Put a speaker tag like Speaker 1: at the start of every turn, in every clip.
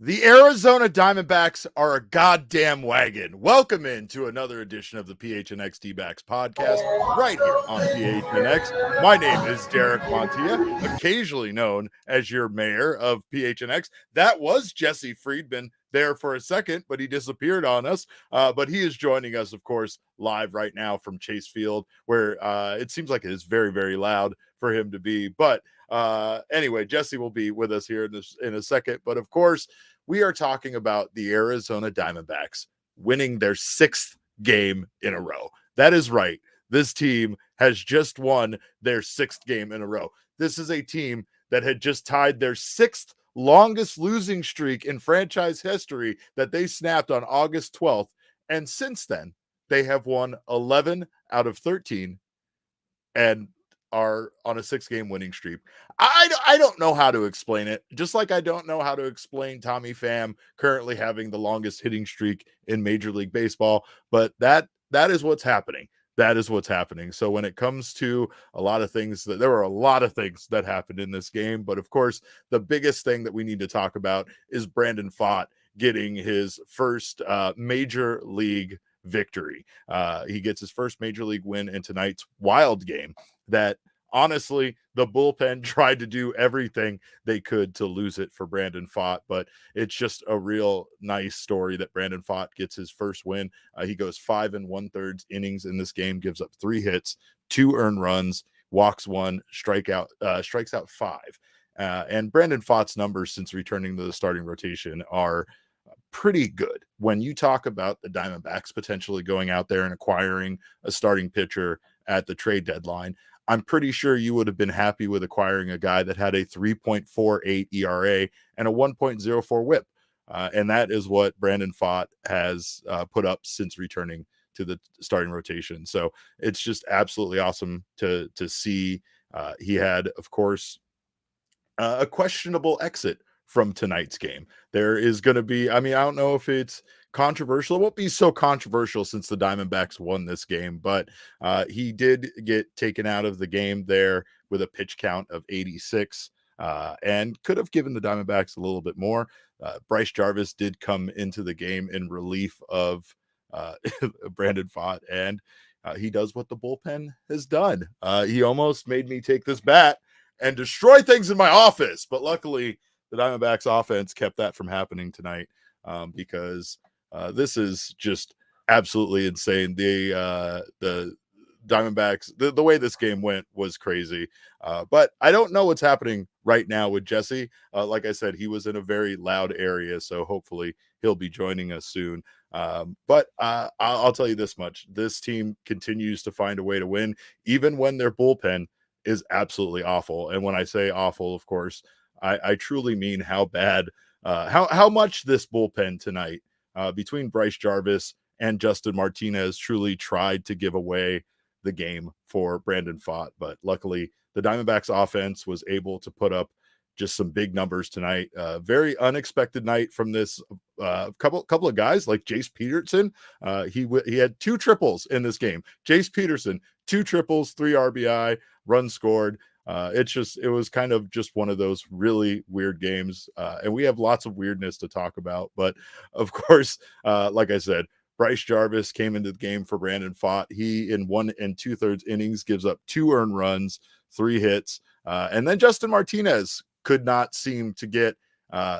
Speaker 1: The Arizona Diamondbacks are a goddamn wagon. Welcome into another edition of the PHNX D-backs podcast right here on PHNX. My name is Derek Montilla, occasionally known as your mayor of PHNX. That was Jesse Friedman there for a second, but he disappeared on us. But he is joining us, of course, live right now from Chase Field, where it seems like it is very, very loud for him to be. But anyway, Jesse will be with us here in a second. But of course, we are talking about the Arizona Diamondbacks winning their sixth game in a row. That is right. This team has just won their sixth game in a row. This is a team that had just tied their sixth longest losing streak in franchise history that they snapped on August 12th. And since then, they have won 11 out of 13 and are on a 6-game winning streak. I don't know how to explain it. Just like I don't know how to explain Tommy Pham currently having the longest hitting streak in Major League Baseball, but that is what's happening. That is what's happening. So when it comes to a lot of things, there were a lot of things that happened in this game, but of course, the biggest thing that we need to talk about is Brandon Pfaadt getting his first major league victory. He gets his first major league win in tonight's wild game that honestly the bullpen tried to do everything they could to lose it for Brandon Pfaadt, but it's just a real nice story that Brandon Pfaadt gets his first win. He goes 5 1/3 innings in this game, gives up 3 hits, 2 earned runs, walks 1, strikes out 5. And Brandon Pfaadt's numbers since returning to the starting rotation are pretty good. When you talk about the Diamondbacks potentially going out there and acquiring a starting pitcher at the trade deadline, I'm pretty sure you would have been happy with acquiring a guy that had a 3.48 ERA and a 1.04 whip. And that is what Brandon Pfaadt has put up since returning to the starting rotation. So it's just absolutely awesome to see. He had, of course, a questionable exit from tonight's game. There is going to be, I don't know if it's controversial. It won't be so controversial since the Diamondbacks won this game, but he did get taken out of the game there with a pitch count of 86 and could have given the Diamondbacks a little bit more. Bryce Jarvis did come into the game in relief of Brandon Pfaadt, and he does what the bullpen has done. He almost made me take this bat and destroy things in my office, but luckily the Diamondbacks offense kept that from happening tonight because this is just absolutely insane. The Diamondbacks, the way this game went was crazy. But I don't know what's happening right now with Jesse. Like I said, he was in a very loud area, so hopefully he'll be joining us soon. But I'll tell you this much. This team continues to find a way to win, even when their bullpen is absolutely awful. And when I say awful, of course, I truly mean how bad, how much this bullpen tonight between Bryce Jarvis and Justin Martinez truly tried to give away the game for Brandon Pfaadt. But luckily, the Diamondbacks offense was able to put up just some big numbers tonight. Very unexpected night from this couple of guys like Jace Peterson. He had 2 triples in this game. Jace Peterson, 2 triples, 3 RBI, runs scored. It was kind of just one of those really weird games. And we have lots of weirdness to talk about. But of course, like I said, Bryce Jarvis came into the game for Brandon Pfaadt. He, in 1 2/3 innings, gives up 2 earned runs, 3 hits. And then Justin Martinez could not seem to get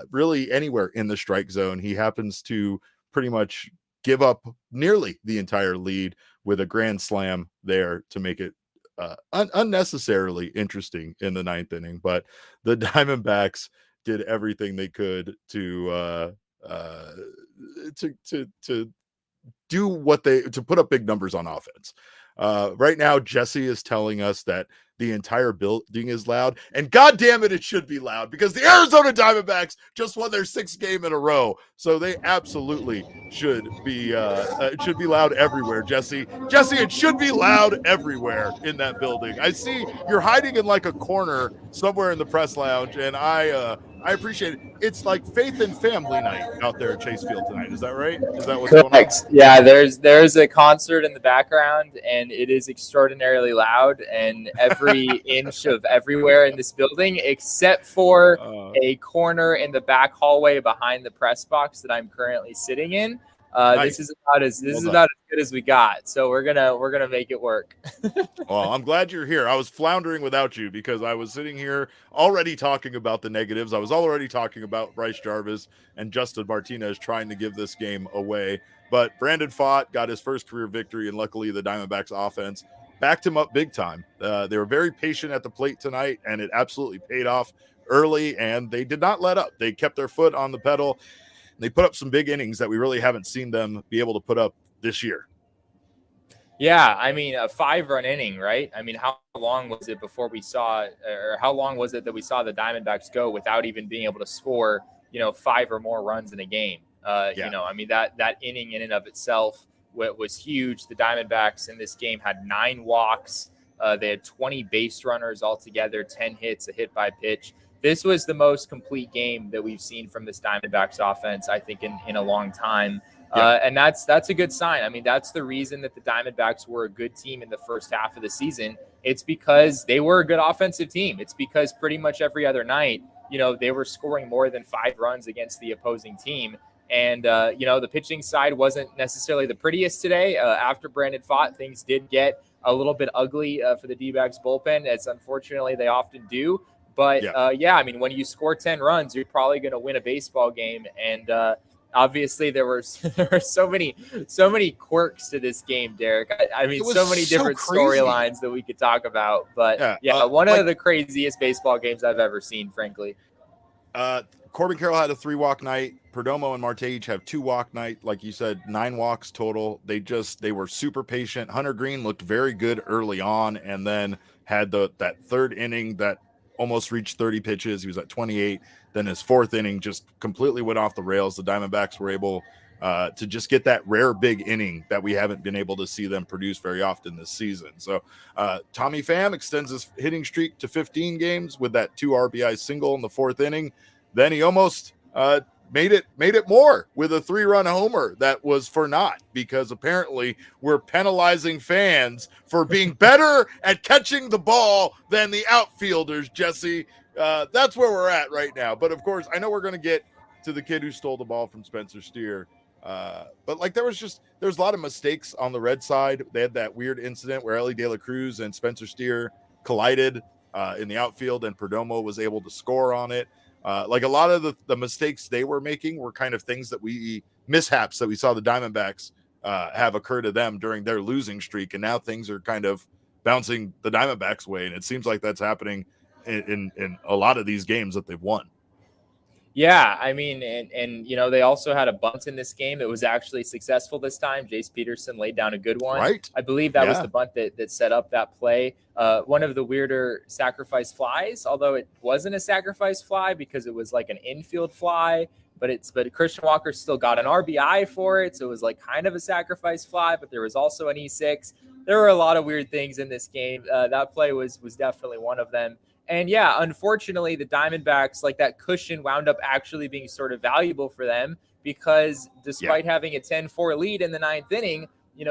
Speaker 1: really anywhere in the strike zone. He happens to pretty much give up nearly the entire lead with a grand slam there to make it unnecessarily interesting in the 9th inning. But the Diamondbacks did everything they could to put up big numbers on offense. Right now, Jesse is telling us that the entire building is loud, and God damn it, it should be loud because the Arizona Diamondbacks just won their 6th game in a row, so they absolutely should be loud everywhere. Jesse, it should be loud everywhere in that building. I see you're hiding in like a corner somewhere in the press lounge, and I I appreciate it. It's like faith and family night out there at Chase Field tonight. Is that right? Is that what's going on?
Speaker 2: Correct. Yeah, there's a concert in the background, and it is extraordinarily loud, and every inch of everywhere in this building, except for a corner in the back hallway behind the press box that I'm currently sitting in.
Speaker 1: Nice.
Speaker 2: This is about as good as we got. So we're gonna make it work.
Speaker 1: Well, I'm glad you're here. I was floundering without you because I was sitting here already talking about the negatives. I was already talking about Bryce Jarvis and Justin Martinez trying to give this game away. But Brandon Pfaadt got his first career victory, and luckily the Diamondbacks offense backed him up big time. They were very patient at the plate tonight, and it absolutely paid off early, and they did not let up. They kept their foot on the pedal. They put up some big innings that we really haven't seen them be able to put up this year.
Speaker 2: Yeah, I mean, a 5-run inning, right? I mean, how long was it before we saw, or how long was it that we saw the Diamondbacks go without even being able to score, 5 or more runs in a game? I mean, that inning in and of itself was huge. The Diamondbacks in this game had 9 walks. They had 20 base runners altogether, 10 hits, a hit by pitch. This was the most complete game that we've seen from this Diamondbacks offense, I think, in a long time. And that's a good sign. I mean, that's the reason that the Diamondbacks were a good team in the first half of the season. It's because they were a good offensive team. It's because pretty much every other night, they were scoring more than 5 runs against the opposing team. And, the pitching side wasn't necessarily the prettiest today. After Brandon Pfaadt, things did get a little bit ugly for the D-backs bullpen, as unfortunately they often do. But, I mean, when you score 10 runs, you're probably going to win a baseball game. And, obviously, there were so many quirks to this game, Derek. I mean, so many different storylines that we could talk about. But one of the craziest baseball games I've ever seen, frankly.
Speaker 1: Corbin Carroll had a 3-walk night. Perdomo and Marte each have 2-walk night. Like you said, 9 walks total. They were super patient. Hunter Green looked very good early on, and then had that third inning that almost reached 30 pitches. He was at 28. Then his fourth inning just completely went off the rails. The Diamondbacks were able to just get that rare big inning that we haven't been able to see them produce very often this season. So Tommy Pham extends his hitting streak to 15 games with that 2 RBI single in the fourth inning. Then he almost made it more with a 3-run homer that was for naught, because apparently we're penalizing fans for being better at catching the ball than the outfielders, Jesse. That's where we're at right now. But of course, I know we're going to get to the kid who stole the ball from Spencer Steer. But like there's a lot of mistakes on the Red side. They had that weird incident where Ellie De La Cruz and Spencer Steer collided in the outfield, and Perdomo was able to score on it. Like a lot of the mistakes they were making were kind of things mishaps that we saw the Diamondbacks have occur to them during their losing streak. And now things are kind of bouncing the Diamondbacks way. And it seems like that's happening in a lot of these games that they've won.
Speaker 2: Yeah, I mean, and they also had a bunt in this game that was actually successful this time. Jace Peterson laid down a good one.
Speaker 1: Right.
Speaker 2: I believe that was the bunt that set up that play. One of the weirder sacrifice flies, although it wasn't a sacrifice fly because it was like an infield fly, but Christian Walker still got an RBI for it, so it was like kind of a sacrifice fly, but there was also an E6. There were a lot of weird things in this game. That play was definitely one of them. And unfortunately, the Diamondbacks, like that cushion wound up actually being sort of valuable for them, because despite having a 10-4 lead in the 9th inning,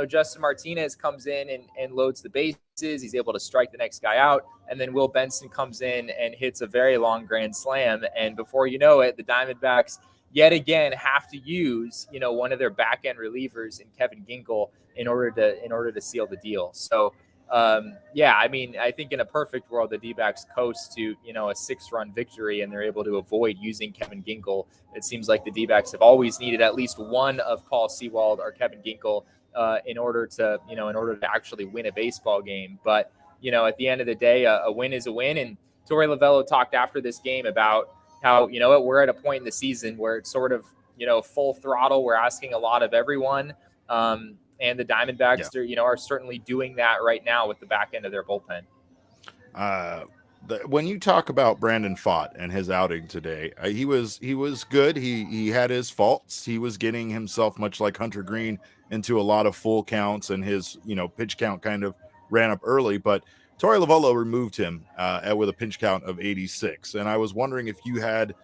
Speaker 2: Justin Martinez comes in and loads the bases. He's able to strike the next guy out. And then Will Benson comes in and hits a very long grand slam. And before you know it, the Diamondbacks yet again have to use, one of their back end relievers in Kevin Ginkel in order to seal the deal. So, I mean, I think in a perfect world, the D-backs coast to, a 6-run victory, and they're able to avoid using Kevin Ginkel. It seems like the D-backs have always needed at least one of Paul Sewald or Kevin Ginkel in order to actually win a baseball game. But, at the end of the day, a win is a win. And Torey Lovullo talked after this game about how, we're at a point in the season where it's sort of, full throttle. We're asking a lot of everyone. And the Diamondbacks are certainly doing that right now with the back end of their bullpen.
Speaker 1: When you talk about Brandon Pfaadt and his outing today, he was good. He had his faults. He was getting himself, much like Hunter Green, into a lot of full counts, and his pitch count kind of ran up early. But Torey Lovullo removed him with a pinch count of 86. And I was wondering if you had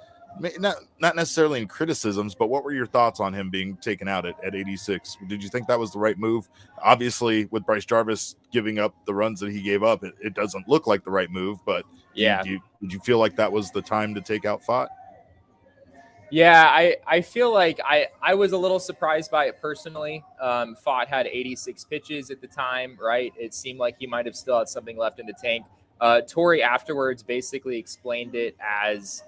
Speaker 1: not necessarily in criticisms, but what were your thoughts on him being taken out at 86? Did you think that was the right move? Obviously, with Bryce Jarvis giving up the runs that he gave up, it doesn't look like the right move. But
Speaker 2: Yeah.
Speaker 1: did you feel like that was the time to take out Pfaadt?
Speaker 2: Yeah, I feel like I was a little surprised by it personally. Pfaadt had 86 pitches at the time, right? It seemed like he might have still had something left in the tank. Torrey afterwards basically explained it as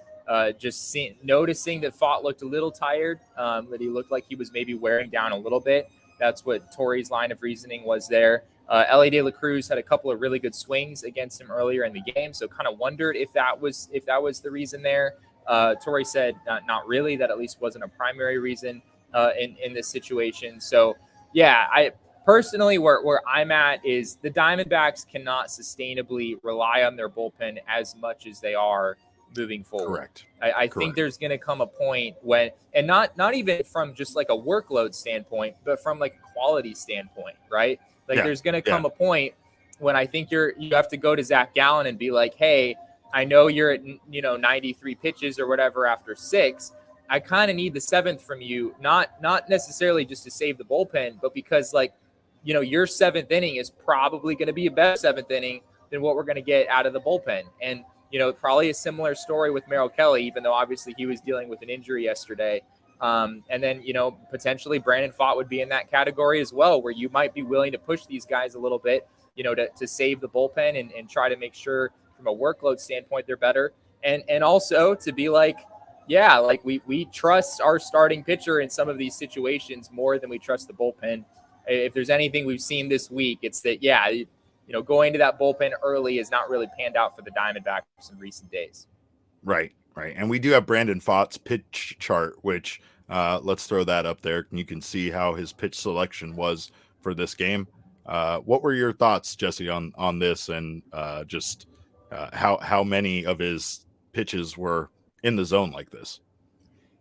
Speaker 2: noticing that Pfaadt looked a little tired, that he looked like he was maybe wearing down a little bit. That's what Torrey's line of reasoning was there. Elly De La Cruz had a couple of really good swings against him earlier in the game, so kind of wondered if that was the reason there. Torrey said not really, that at least wasn't a primary reason in this situation. So, yeah, I personally, where I'm at is the Diamondbacks cannot sustainably rely on their bullpen as much as they are moving forward.
Speaker 1: Correct.
Speaker 2: I think there's going to come a point when, and not even from just like a workload standpoint, but from like a quality standpoint, right? Like there's going to come a point when I think you have to go to Zach Gallen and be like, hey, I know you're at 93 pitches or whatever after 6. I kind of need the 7th from you, not necessarily just to save the bullpen, but because your 7th inning is probably going to be a better 7th inning than what we're going to get out of the bullpen. And probably a similar story with Merrill Kelly, even though obviously he was dealing with an injury yesterday. And then potentially Brandon Pfaadt would be in that category as well, where you might be willing to push these guys a little bit, to save the bullpen and try to make sure from a workload standpoint they're better, and also to be like, yeah, like we trust our starting pitcher in some of these situations more than we trust the bullpen. If there's anything we've seen this week, it's that going to that bullpen early has not really panned out for the Diamondbacks in recent days.
Speaker 1: Right. And we do have Brandon Pfaadt's pitch chart, which let's throw that up there, and you can see how his pitch selection was for this game. What were your thoughts, Jesse, on this, and just how many of his pitches were in the zone like this?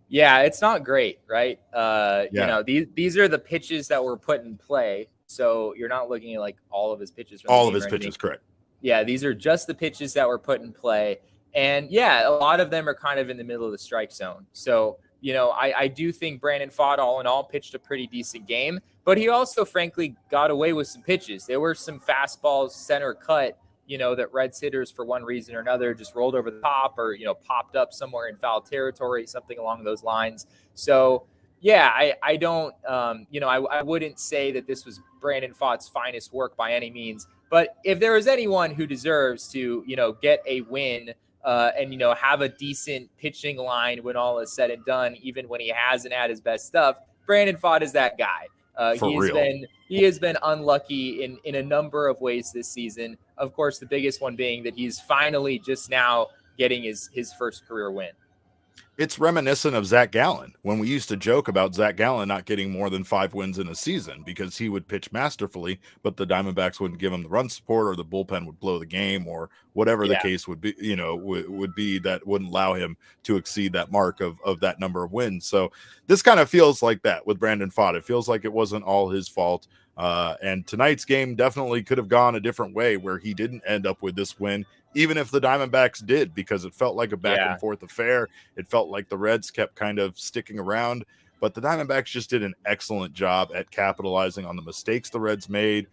Speaker 2: Yeah, it's not great, right? These are the pitches that were put in play. So you're not looking at like all of his pitches.
Speaker 1: All of his pitches, correct.
Speaker 2: Yeah, these are just the pitches that were put in play. And yeah, a lot of them are kind of in the middle of the strike zone. So, I do think Brandon Pfaadt all in all pitched a pretty decent game, but he also frankly got away with some pitches. There were some fastballs center cut, that Reds hitters for one reason or another just rolled over the top or, popped up somewhere in foul territory, something along those lines. So yeah, I don't, I wouldn't say that this was Brandon Pfaadt's finest work by any means, but if there is anyone who deserves to, get a win and, have a decent pitching line when all is said and done, even when he hasn't had his best stuff, Brandon Pfaadt is that guy. He has been unlucky in a number of ways this season. Of course, the biggest one being that he's finally just now getting his first career win.
Speaker 1: It's reminiscent of Zach Gallen, when we used to joke about Zach Gallen not getting more than 5 wins in a season because he would pitch masterfully, but the Diamondbacks wouldn't give him the run support, or the bullpen would blow the game, or whatever the case would be, would be that wouldn't allow him to exceed that mark of that number of wins. So this kind of feels like that with Brandon Pfaadt. It feels like it wasn't all his fault. And tonight's game definitely could have gone a different way, where he didn't end up with this win, even if the Diamondbacks did, because it felt like a back and forth affair. It felt like the Reds kept kind of sticking around, but the Diamondbacks just did an excellent job at capitalizing on the mistakes the Reds made.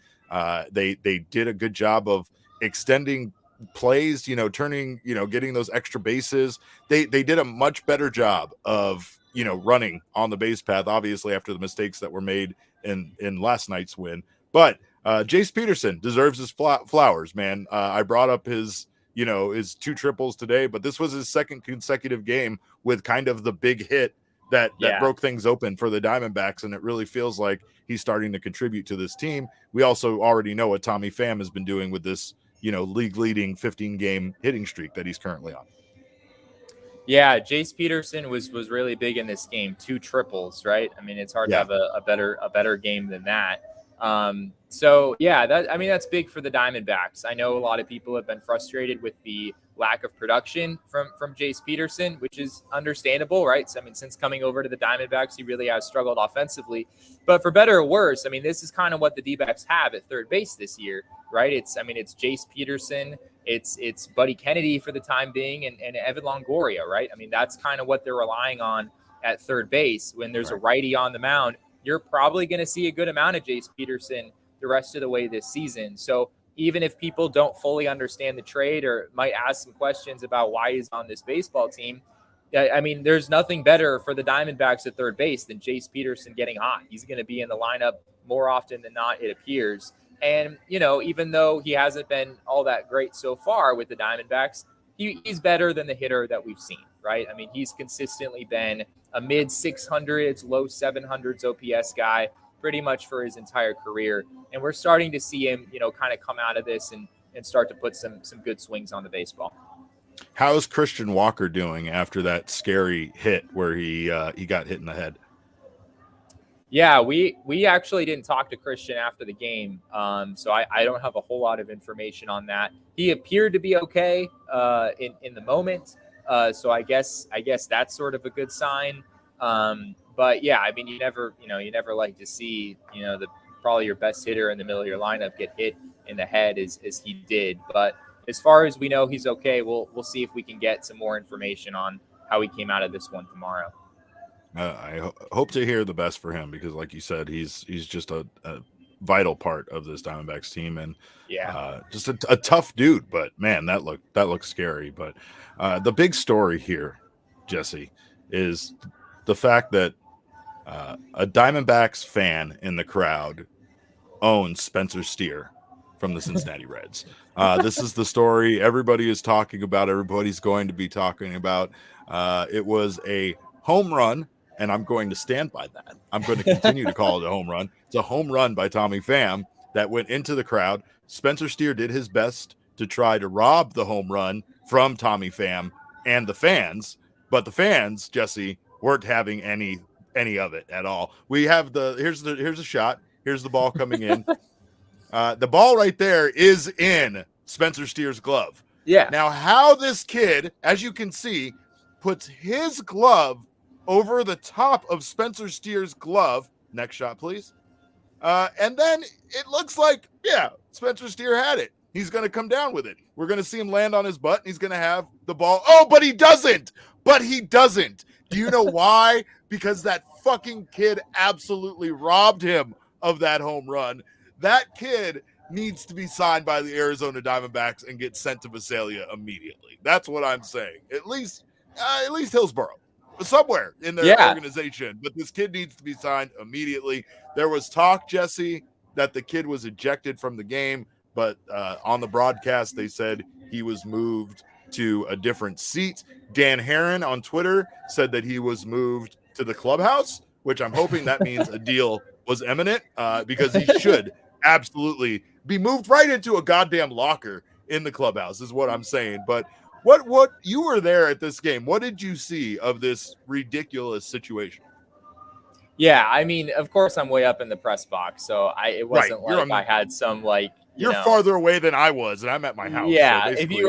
Speaker 1: They did a good job of extending plays, turning, getting those extra bases. They did a much better job of, running on the base path, obviously after the mistakes that were made in last night's win. But Jace Peterson deserves his flowers, man. I brought up his 2 triples today, but this was his second consecutive game with kind of the big hit that broke things open for the Diamondbacks, and it really feels like he's starting to contribute to this team. We also already know what Tommy Pham has been doing with this, league leading 15-game hitting streak that he's currently on.
Speaker 2: Yeah, Jace Peterson was really big in this game. 2 triples, right? I mean, it's hard to have a better game than that. So yeah, that's big for the Diamondbacks. I know a lot of people have been frustrated with the lack of production from Jace Peterson, which is understandable, right? So, I mean, since coming over to the Diamondbacks, he really has struggled offensively. But for better or worse, I mean, this is kind of what the D-backs have at third base this year, right? It's Jace Peterson, it's Buddy Kennedy for the time being, and Evan Longoria, right? I mean, that's kind of what they're relying on at third base. When there's a righty on the mound, you're probably going to see a good amount of Jace Peterson the rest of the way this season. So even if people don't fully understand the trade or might ask some questions about why he's on this baseball team, I mean, there's nothing better for the Diamondbacks at third base than Jace Peterson getting hot. He's going to be in the lineup more often than not, it appears. And, you know, even though he hasn't been all that great so far with the Diamondbacks, he's better than the hitter that we've seen, right? I mean, he's consistently been a mid 600s, low 700s OPS guy pretty much for his entire career. And we're starting to see him, you know, kind of come out of this and start to put some good swings on the baseball.
Speaker 1: How is Christian Walker doing after that scary hit where he got hit in the head?
Speaker 2: Yeah, we actually didn't talk to Christian after the game, so I don't have a whole lot of information on that. He appeared to be okay in the moment, so I guess that's sort of a good sign. But yeah, I mean, you never like to see, you know, probably your best hitter in the middle of your lineup get hit in the head as he did. But as far as we know, he's okay. We'll see if we can get some more information on how he came out of this one tomorrow.
Speaker 1: I hope to hear the best for him because, like you said, he's just a vital part of this Diamondbacks team, and just a tough dude. But man, that looks scary. But the big story here, Jesse, is the fact that a Diamondbacks fan in the crowd owns Spencer Steer from the Cincinnati Reds. This is the story everybody is talking about. Everybody's going to be talking about. It was a home run. And I'm going to stand by that. I'm going to continue to call it a home run. It's a home run by Tommy Pham that went into the crowd. Spencer Steer did his best to try to rob the home run from Tommy Pham and the fans, but the fans, Jesse, weren't having any of it at all. We have here's a shot. Here's the ball coming in. The ball right there is in Spencer Steer's glove.
Speaker 2: Yeah.
Speaker 1: Now, how this kid, as you can see, puts his glove over the top of Spencer Steer's glove. Next shot, please. And then it looks like, Spencer Steer had it. He's going to come down with it. We're going to see him land on his butt, and he's going to have the ball. Oh, but he doesn't. Do you know why? Because that fucking kid absolutely robbed him of that home run. That kid needs to be signed by the Arizona Diamondbacks and get sent to Visalia immediately. That's what I'm saying. At least Hillsborough. Somewhere in their organization, but this kid needs to be signed immediately. There was talk, Jesse, that the kid was ejected from the game, but on the broadcast they said he was moved to a different seat. Dan Herron on Twitter said that he was moved to the clubhouse, which I'm hoping that means a deal was imminent, because he should absolutely be moved right into a goddamn locker in the clubhouse is what I'm saying. But what you were there at this game. What did you see of this ridiculous situation?
Speaker 2: Yeah, I mean, of course I'm way up in the press box, so it wasn't like I had some
Speaker 1: you're farther away than I was, and I'm at my house.
Speaker 2: Yeah, so if you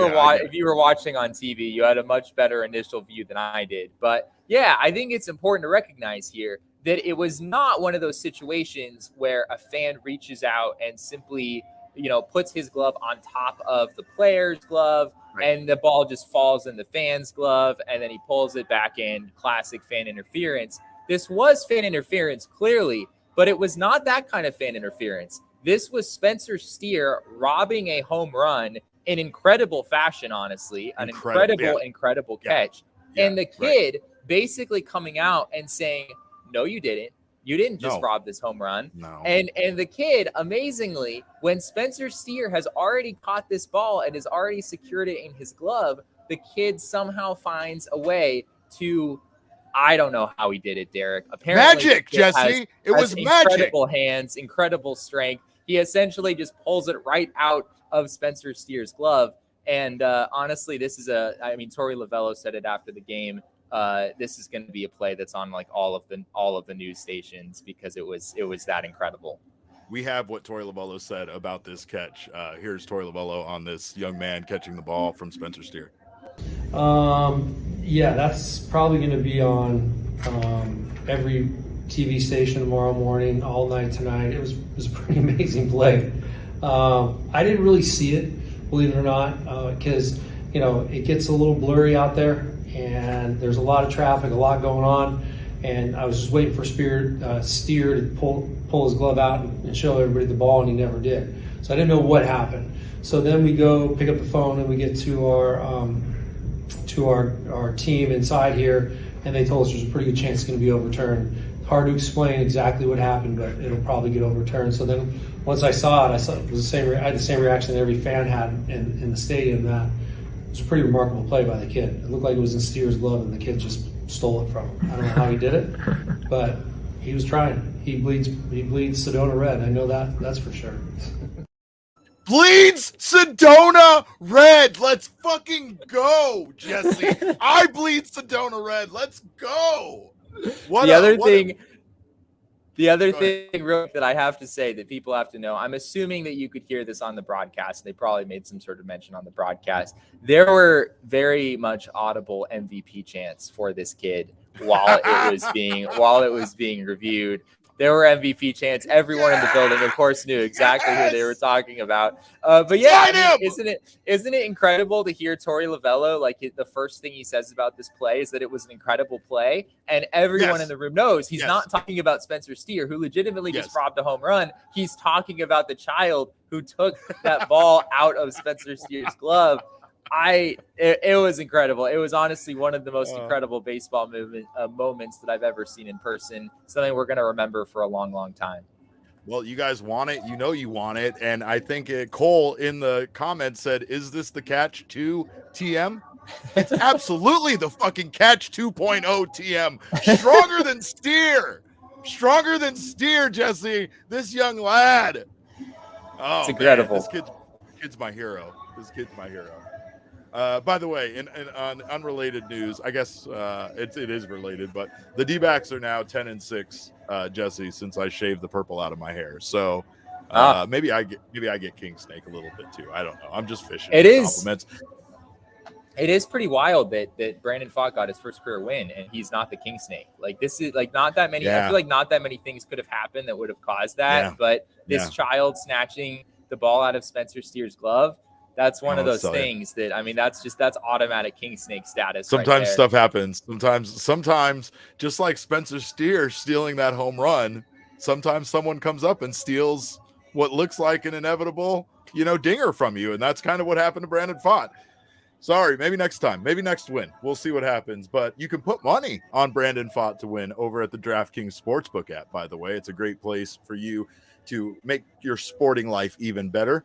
Speaker 2: were watching on TV, you had a much better initial view than I did. But yeah, I think it's important to recognize here that it was not one of those situations where a fan reaches out and simply, puts his glove on top of the player's glove. Right. And the ball just falls in the fan's glove, and then he pulls it back in. Classic fan interference. This was fan interference, clearly, but it was not that kind of fan interference. This was Spencer Steer robbing a home run in incredible fashion, honestly. An incredible catch. Yeah. And the kid basically coming out and saying, no, you didn't. You didn't just rob this home run.
Speaker 1: No.
Speaker 2: And the kid, amazingly, when Spencer Steer has already caught this ball and has already secured it in his glove, the kid somehow finds a way to, I don't know how he did it, Derek. Apparently,
Speaker 1: magic, Jesse. It was magic.
Speaker 2: Incredible hands, incredible strength. He essentially just pulls it right out of Spencer Steer's glove. And honestly, this is Torey Lovello said it after the game. This is going to be a play that's on like all of the news stations because it was that incredible.
Speaker 1: we have what Torey Lovullo said about this catch. Here's Torey Lovullo on this young man catching the ball from Spencer Steer.
Speaker 3: Yeah, that's probably going to be on every TV station tomorrow morning, all night tonight. It was a pretty amazing play. I didn't really see it, believe it or not, because it gets a little blurry out there, and there's a lot of traffic, a lot going on, and I was just waiting for Steer to pull his glove out and show everybody the ball, and he never did. So I didn't know what happened. So then we go pick up the phone and we get to our team inside here, and they told us there's a pretty good chance it's going to be overturned. Hard to explain exactly what happened, but it'll probably get overturned. So then once I saw it, it was the same. I had the same reaction that every fan had in the stadium. That it was a pretty remarkable play by the kid. It looked like it was in Steer's glove, and the kid just stole it from him. I don't know how he did it, but he was trying. He bleeds Sedona red. I know that's for sure.
Speaker 1: Bleeds Sedona red. Let's fucking go, Jesse. I bleed Sedona red. Let's go.
Speaker 2: The other thing real that I have to say that people have to know, I'm assuming that you could hear this on the broadcast. They probably made some sort of mention on the broadcast. There were very much audible MVP chants for this kid while it was being reviewed. There were MVP chants. Everyone in the building, of course, knew exactly who they were talking about. But yeah, isn't it incredible to hear Torey Lovullo, like the first thing he says about this play is that it was an incredible play, and everyone in the room knows he's not talking about Spencer Steer, who legitimately just robbed a home run. He's talking about the child who took that ball out of Spencer Steer's glove. It was incredible. It was honestly one of the most incredible baseball moments that I've ever seen in person. Something we're going to remember for a long, long time.
Speaker 1: Well, you guys want it. You know you want it. And I think Cole in the comments said, is this the catch 2 TM? It's absolutely the fucking catch 2.0 TM. Stronger than Steer. Stronger than Steer, Jesse. This young lad. Oh,
Speaker 2: it's incredible.
Speaker 1: Man, this kid's my hero. This kid's my hero. By the way, on unrelated news, I guess it is related, but the D-backs are now 10-6, Jesse, since I shaved the purple out of my hair. So maybe I get king snake a little bit too. I don't know. I'm just fishing.
Speaker 2: It is.
Speaker 1: Compliments.
Speaker 2: It is pretty wild that Brandon Pfaadt got his first career win and he's not the king snake. Like this is like not that many. I feel like not that many things could have happened that would have caused that. But this child snatching the ball out of Spencer Steer's glove. That's one of those things that, I mean, that's automatic king snake status.
Speaker 1: Sometimes stuff happens. Sometimes just like Spencer Steer stealing that home run, sometimes someone comes up and steals what looks like an inevitable, dinger from you. And that's kind of what happened to Brandon Pfaadt. Sorry, maybe next time, maybe next win. We'll see what happens. But you can put money on Brandon Pfaadt to win over at the DraftKings Sportsbook app, by the way. It's a great place for you to make your sporting life even better.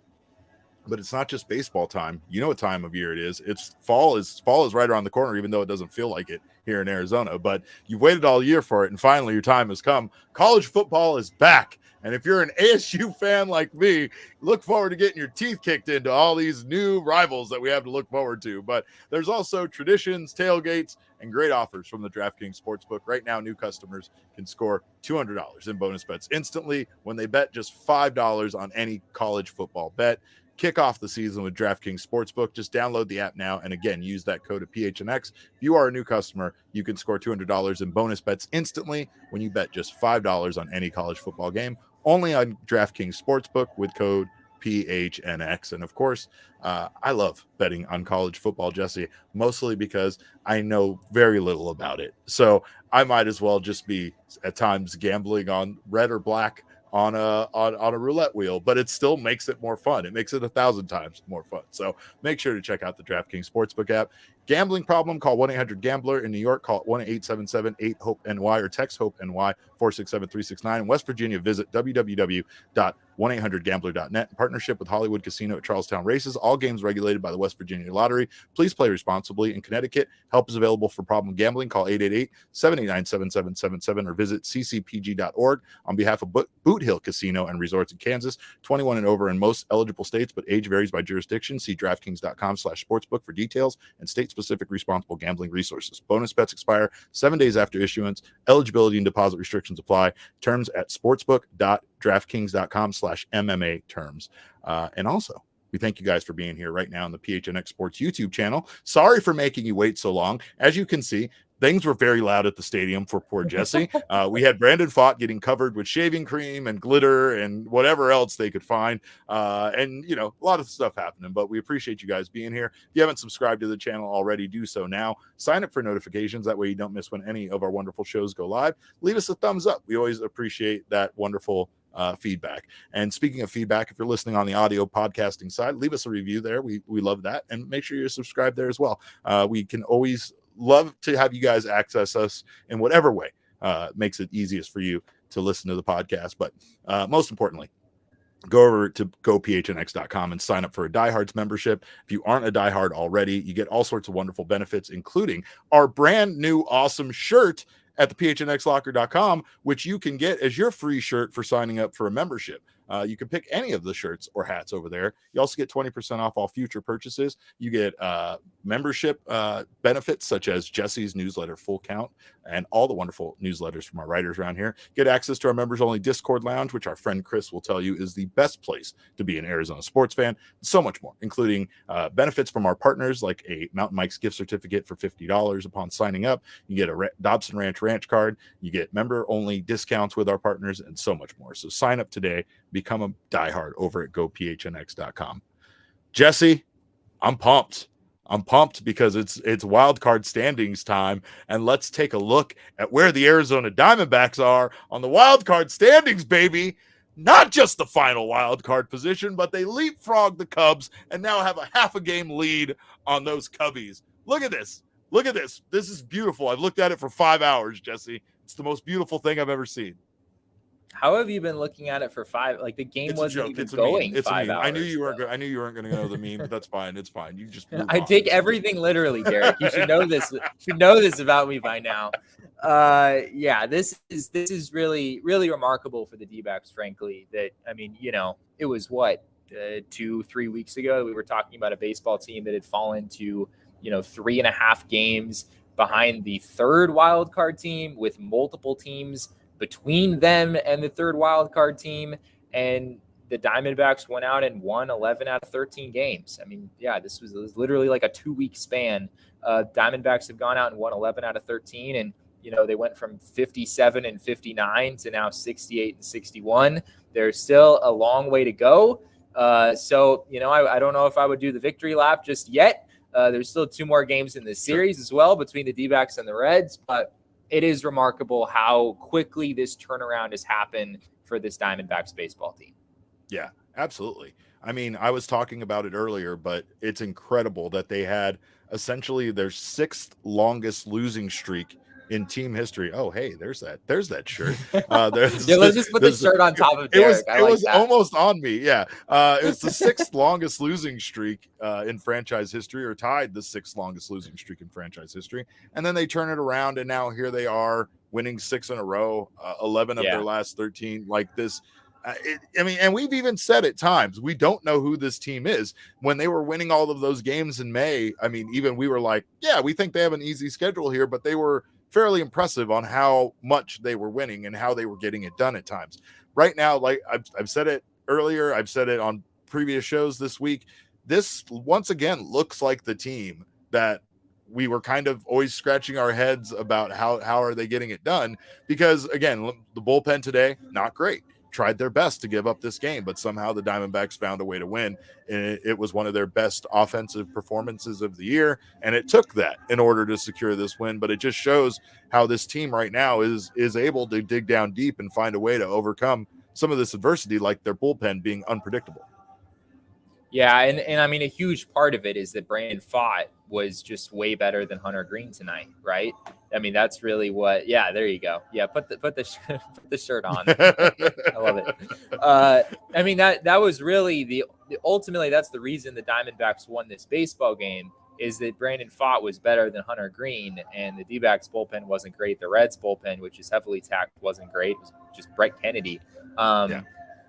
Speaker 1: But it's not just baseball time. You know what time of year it is. It's fall is right around the corner, even though it doesn't feel like it here in Arizona. But you've waited all year for it, and finally your time has come. College football is back. And if you're an ASU fan like me, look forward to getting your teeth kicked into all these new rivals that we have to look forward to. But there's also traditions, tailgates, and great offers from the DraftKings Sportsbook. Right now, new customers can score $200 in bonus bets instantly when they bet just $5 on any college football bet. Kick off the season with DraftKings Sportsbook. Just download the app now, and again, use that code of PHNX. If you are a new customer, you can score $200 in bonus bets instantly when you bet just $5 on any college football game, only on DraftKings Sportsbook with code PHNX. And of course, I love betting on college football, Jesse, mostly because I know very little about it. So I might as well just be at times gambling on red or black on a roulette wheel, but it still makes it more fun. It makes it 1,000 times more fun. So make sure to check out the DraftKings Sportsbook app. Gambling problem? Call 1-800-GAMBLER. In New York, call 1-877-8-HOPE-NY or text HOPE-NY 467-369. In West Virginia, visit www.1800gambler.net. In partnership with Hollywood Casino at Charlestown Races. All games regulated by the West Virginia Lottery. Please play responsibly. In Connecticut, help is available for problem gambling. Call 888-789-7777 or visit ccpg.org. On behalf of Boot Hill Casino and Resorts in Kansas, 21 and over in most eligible states, but age varies by jurisdiction. See DraftKings.com/sportsbook for details and state-specific responsible gambling resources. Bonus bets expire 7 days after issuance. Eligibility and deposit restrictions apply. Terms at sportsbook.ag. DraftKings.com/MMA terms. And also, we thank you guys for being here right now on the PHNX Sports YouTube channel. Sorry for making you wait so long. As you can see, things were very loud at the stadium for poor Jesse. We had Brandon Pfaadt getting covered with shaving cream and glitter and whatever else they could find. And, you know, a lot of stuff happening, but we appreciate you guys being here. If you haven't subscribed to the channel already, do so now. Sign up for notifications. That way you don't miss when any of our wonderful shows go live. Leave us a thumbs up. We always appreciate that wonderful feedback. And speaking of feedback, if you're listening on the audio podcasting side, leave us a review there. We love that. And make sure you're subscribed there as well. We can always love to have you guys access us in whatever way makes it easiest for you to listen to the podcast. But most importantly, go over to gophnx.com and sign up for a Diehards membership. If you aren't a diehard already, you get all sorts of wonderful benefits, including our brand new awesome shirt at the phnxlocker.com, which you can get as your free shirt for signing up for a membership. You can pick any of the shirts or hats over there. You also get 20% off all future purchases. You get membership benefits such as Jesse's newsletter Full Count and all the wonderful newsletters from our writers around here. Get access to our members only Discord lounge, which our friend Chris will tell you is the best place to be an Arizona sports fan. So much more, including benefits from our partners like a Mountain Mike's gift certificate for $50 upon signing up. You get a Dobson Ranch card. You get member only discounts with our partners and so much more. So sign up today. Become a diehard over at gophnx.com. Jesse, I'm pumped. I'm pumped because it's wild card standings time, and let's take a look at where the Arizona Diamondbacks are on the wild card standings, baby. Not just the final wild card position, but they leapfrogged the Cubs and now have a half a game lead on those Cubbies. Look at this. Look at this. This is beautiful. I've looked at it for 5 hours, Jesse. It's the most beautiful thing I've ever seen.
Speaker 2: How have you been looking at it for 5? Like the game wasn't even going 5 hours.
Speaker 1: I knew you weren't going to know the meme, but that's fine. It's fine. You just.
Speaker 2: I take everything literally, Derek. You should know this. You should know this about me by now. Yeah, this is really remarkable for the D-backs. Frankly, that I mean, you know, it was what 2-3 weeks ago we were talking about a baseball team that had fallen to 3.5 games behind the third wild card team with multiple teams between them and the third wild card team, and the Diamondbacks went out and won 11 out of 13 games. I mean, yeah, this was literally like a 2-week span. Diamondbacks have gone out and won 11 out of 13, and they went from 57 and 59 to now 68 and 61. There's still a long way to go. So I don't know if I would do the victory lap just yet. There's still 2 more games in this series as well between the D-backs and the Reds, but it is remarkable how quickly this turnaround has happened for this Diamondbacks baseball team.
Speaker 1: Yeah, absolutely. I mean, I was talking about it earlier, but it's incredible that they had essentially their 6th longest losing streak in team history. Oh, hey, there's that shirt.
Speaker 2: Let's just put the shirt on top of Derek.
Speaker 1: It was almost on me. Yeah. It's the 6th longest losing streak in franchise history, or tied the 6th longest losing streak in franchise history. And then they turn it around, and now here they are winning 6 in a row, 11 of their last 13 like this. And we've even said at times, we don't know who this team is. When they were winning all of those games in May, I mean, even we were like, yeah, we think they have an easy schedule here, but they were fairly impressive on how much they were winning and how they were getting it done at times. Right now, like I've said it earlier, I've said it on previous shows this week, this once again looks like the team that we were kind of always scratching our heads about how are they getting it done, because again, the bullpen today, not great. Tried their best to give up this game, but somehow the Diamondbacks found a way to win. And it was one of their best offensive performances of the year, and it took that in order to secure this win. But it just shows how this team right now is able to dig down deep and find a way to overcome some of this adversity, like their bullpen being unpredictable.
Speaker 2: Yeah, and I mean, a huge part of it is that Brandon Pfaadt was just way better than Hunter Green tonight, right? I mean, that's really what. Yeah, there you go. Yeah, put the shirt on. I love it. I mean, that was really ultimately that's the reason the Diamondbacks won this baseball game, is that Brandon Pfaadt was better than Hunter Green, and the D-backs bullpen wasn't great. The Reds bullpen, which is heavily taxed, wasn't great. It was just Brett Kennedy.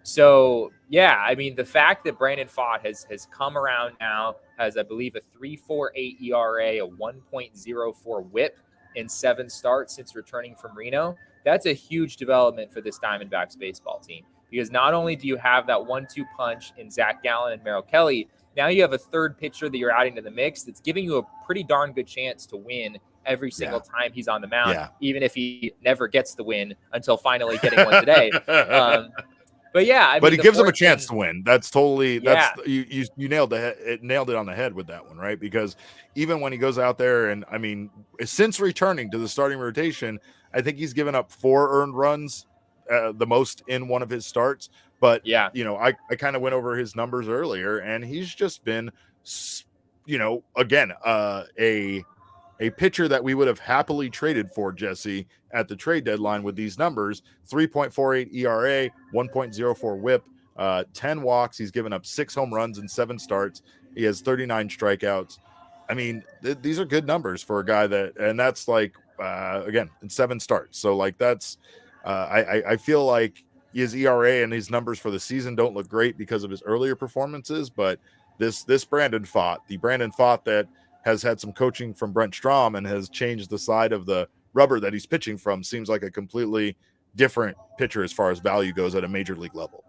Speaker 2: So, yeah, I mean, the fact that Brandon Pfaadt has come around now, has, I believe, a 3.48 ERA, a 1.04 whip in 7 starts since returning from Reno, that's a huge development for this Diamondbacks baseball team. because not only do you have that 1-2 punch in Zach Gallen and Merrill Kelly, now you have a third pitcher that you're adding to the mix that's giving you a pretty darn good chance to win every single time he's on the mound, even if he never gets the win until finally getting one today. But yeah, I
Speaker 1: but
Speaker 2: mean,
Speaker 1: he gives him a chance to win. That's totally you nailed it on the head with that one, right? Because even when he goes out there, and I mean, since returning to the starting rotation, I think he's given up 4 earned runs, the most in one of his starts. But you know, I kind of went over his numbers earlier, and he's just been, you know, again, a pitcher that we would have happily traded for, Jesse, at the trade deadline with these numbers: 3.48 ERA, 1.04 whip, 10 walks. He's given up 6 home runs in 7 starts. He has 39 strikeouts. I mean, these are good numbers for a guy that, and that's like, again, in 7 starts. So like that's, I feel like his ERA and his numbers for the season don't look great because of his earlier performances, but this Brandon Pfaadt that has had some coaching from Brent Strom and has changed the side of the rubber that he's pitching from, seems like a completely different pitcher as far as value goes at a major league level.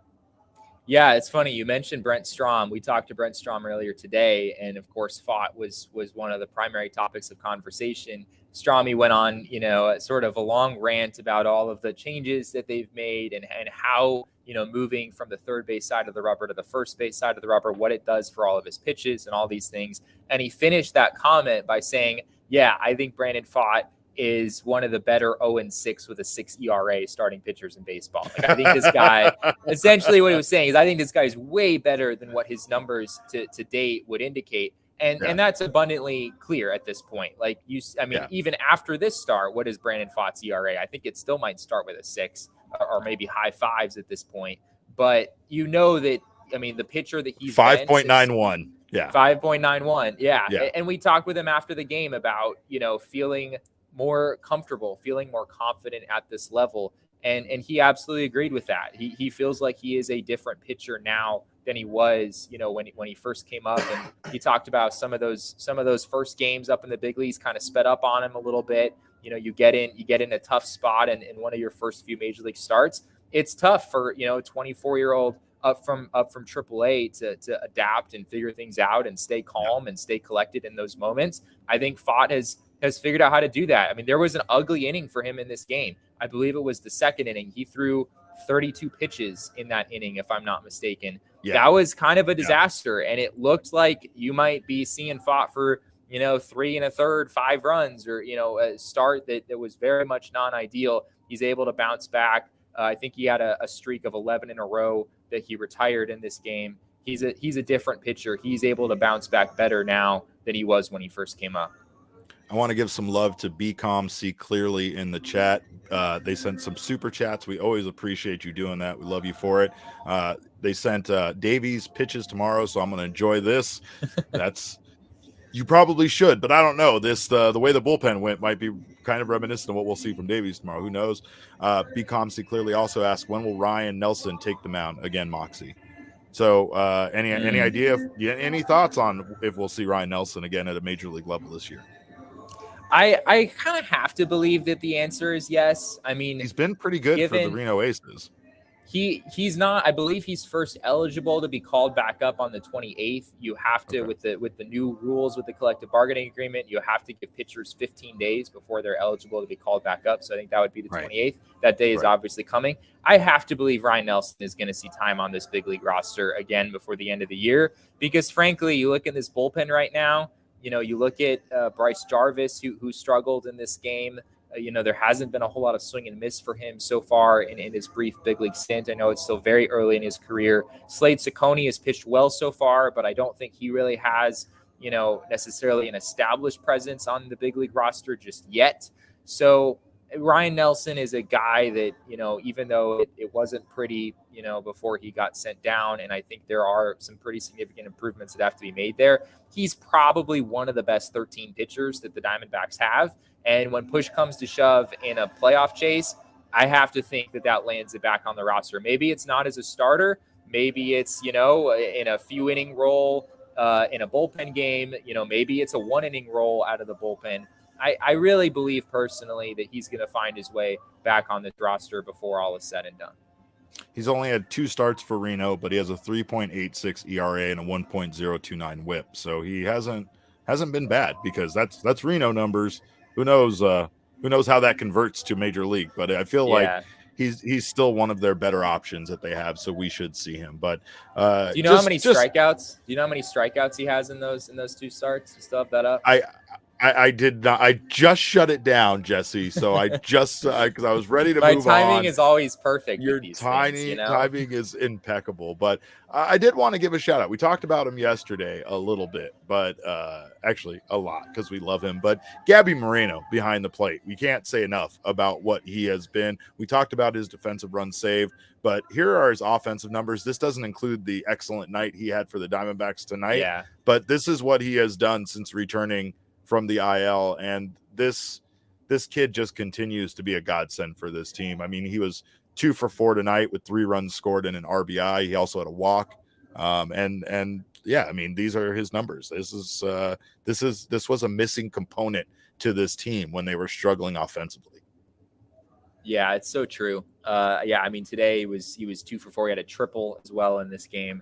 Speaker 2: Yeah, it's funny. You mentioned Brent Strom. We talked to Brent Strom earlier today, and of course, Pfaadt was one of the primary topics of conversation. Stromy went on, you know, sort of a long rant about all of the changes that they've made and how, you know, moving from the third base side of the rubber to the first base side of the rubber, what it does for all of his pitches and all these things. And he finished that comment by saying, yeah, I think Brandon Pfaadt is one of the better 0-6 with a 6 ERA starting pitchers in baseball. Like, I think this guy, essentially what he was saying is, I think this guy is way better than what his numbers to date would indicate. And that's abundantly clear at this point. Like even after this start, what is Brandon Pfaadt's ERA? I think it still might start with a 6 or maybe high 5s at this point. But you know that, I mean, the pitcher that he's
Speaker 1: 5.91. Yeah.
Speaker 2: 5.91. Yeah. And we talked with him after the game about, you know, feeling more comfortable, feeling more confident at this level. And he absolutely agreed with that. He feels like he is a different pitcher now than he was, you know, when he first came up. And he talked about some of those first games up in the big leagues kind of sped up on him a little bit. You know, you get in a tough spot and in one of your first few major league starts. It's tough for, you know, a 24-year-old up from AAA to adapt and figure things out and stay calm and stay collected in those moments. I think Pfaadt has figured out how to do that. I mean, there was an ugly inning for him in this game. I believe it was the second inning. He threw 32 pitches in that inning, if I'm not mistaken. Yeah. That was kind of a disaster. And it looked like you might be seeing Pfaadt for, you know, 3 1/3, 5 runs, or, you know, a start that was very much non-ideal. He's able to bounce back. I think he had a streak of 11 in a row that he retired in this game. He's a different pitcher. He's able to bounce back better now than he was when he first came up.
Speaker 1: I want to give some love to BCom See Clearly in the chat. They sent some super chats. We always appreciate you doing that. We love you for it. They sent Davies pitches tomorrow, so I'm going to enjoy this. You probably should, but I don't know. The way the bullpen went might be kind of reminiscent of what we'll see from Davies tomorrow. Who knows? BCom See Clearly also asked, when will Ryan Nelson take the mound again, Moxie? So any idea? Any thoughts on if we'll see Ryan Nelson again at a major league level this year?
Speaker 2: I kind of have to believe that the answer is yes. I mean,
Speaker 1: he's been pretty good for the Reno Aces.
Speaker 2: He's not. I believe he's first eligible to be called back up on the 28th. You have to, with the new rules with the collective bargaining agreement, you have to give pitchers 15 days before they're eligible to be called back up. So I think that would be the 28th. That day is obviously coming. I have to believe Ryan Nelson is going to see time on this big league roster again before the end of the year, because frankly, you look at this bullpen right now. You know, you look at Bryce Jarvis, who struggled in this game. You know, there hasn't been a whole lot of swing and miss for him so far in his brief big league stint. I know it's still very early in his career. Slade Ciccone has pitched well so far, but I don't think he really has, you know, necessarily an established presence on the big league roster just yet. So Ryan Nelson is a guy that, you know, even though it wasn't pretty, you know, before he got sent down, and I think there are some pretty significant improvements that have to be made there, he's probably one of the best 13 pitchers that the Diamondbacks have. And when push comes to shove in a playoff chase, I have to think that lands it back on the roster. Maybe it's not as a starter. Maybe it's, you know, in a few inning role in a bullpen game. You know, maybe it's a 1 inning role out of the bullpen. I really believe personally that he's going to find his way back on this roster before all is said and done.
Speaker 1: He's only had 2 starts for Reno, but he has a 3.86 ERA and a 1.029 WHIP. So he hasn't been bad, because that's Reno numbers. Who knows how that converts to major league? But I feel like he's still one of their better options that they have. So we should see him. But
Speaker 2: do you know how many strikeouts? Do you know how many strikeouts he has in those 2 starts? You still have that up?
Speaker 1: I did not. I just shut it down, Jesse. So I just because I was ready to move on.
Speaker 2: My timing is always perfect.
Speaker 1: Your timing is impeccable. But I did want to give a shout out. We talked about him yesterday a little bit, but actually a lot, because we love him. But Gabby Moreno behind the plate, we can't say enough about what he has been. We talked about his defensive run save, but here are his offensive numbers. This doesn't include the excellent night he had for the Diamondbacks tonight.
Speaker 2: Yeah.
Speaker 1: But this is what he has done since returning from the IL, and this kid just continues to be a godsend for this team. I mean, he was 2 for 4 tonight with 3 runs scored and an RBI. He also had a walk, and yeah, I mean, these are his numbers. This was a missing component to this team when they were struggling offensively.
Speaker 2: Yeah, it's so true. Yeah, I mean, today he was 2 for 4. He had a triple as well in this game.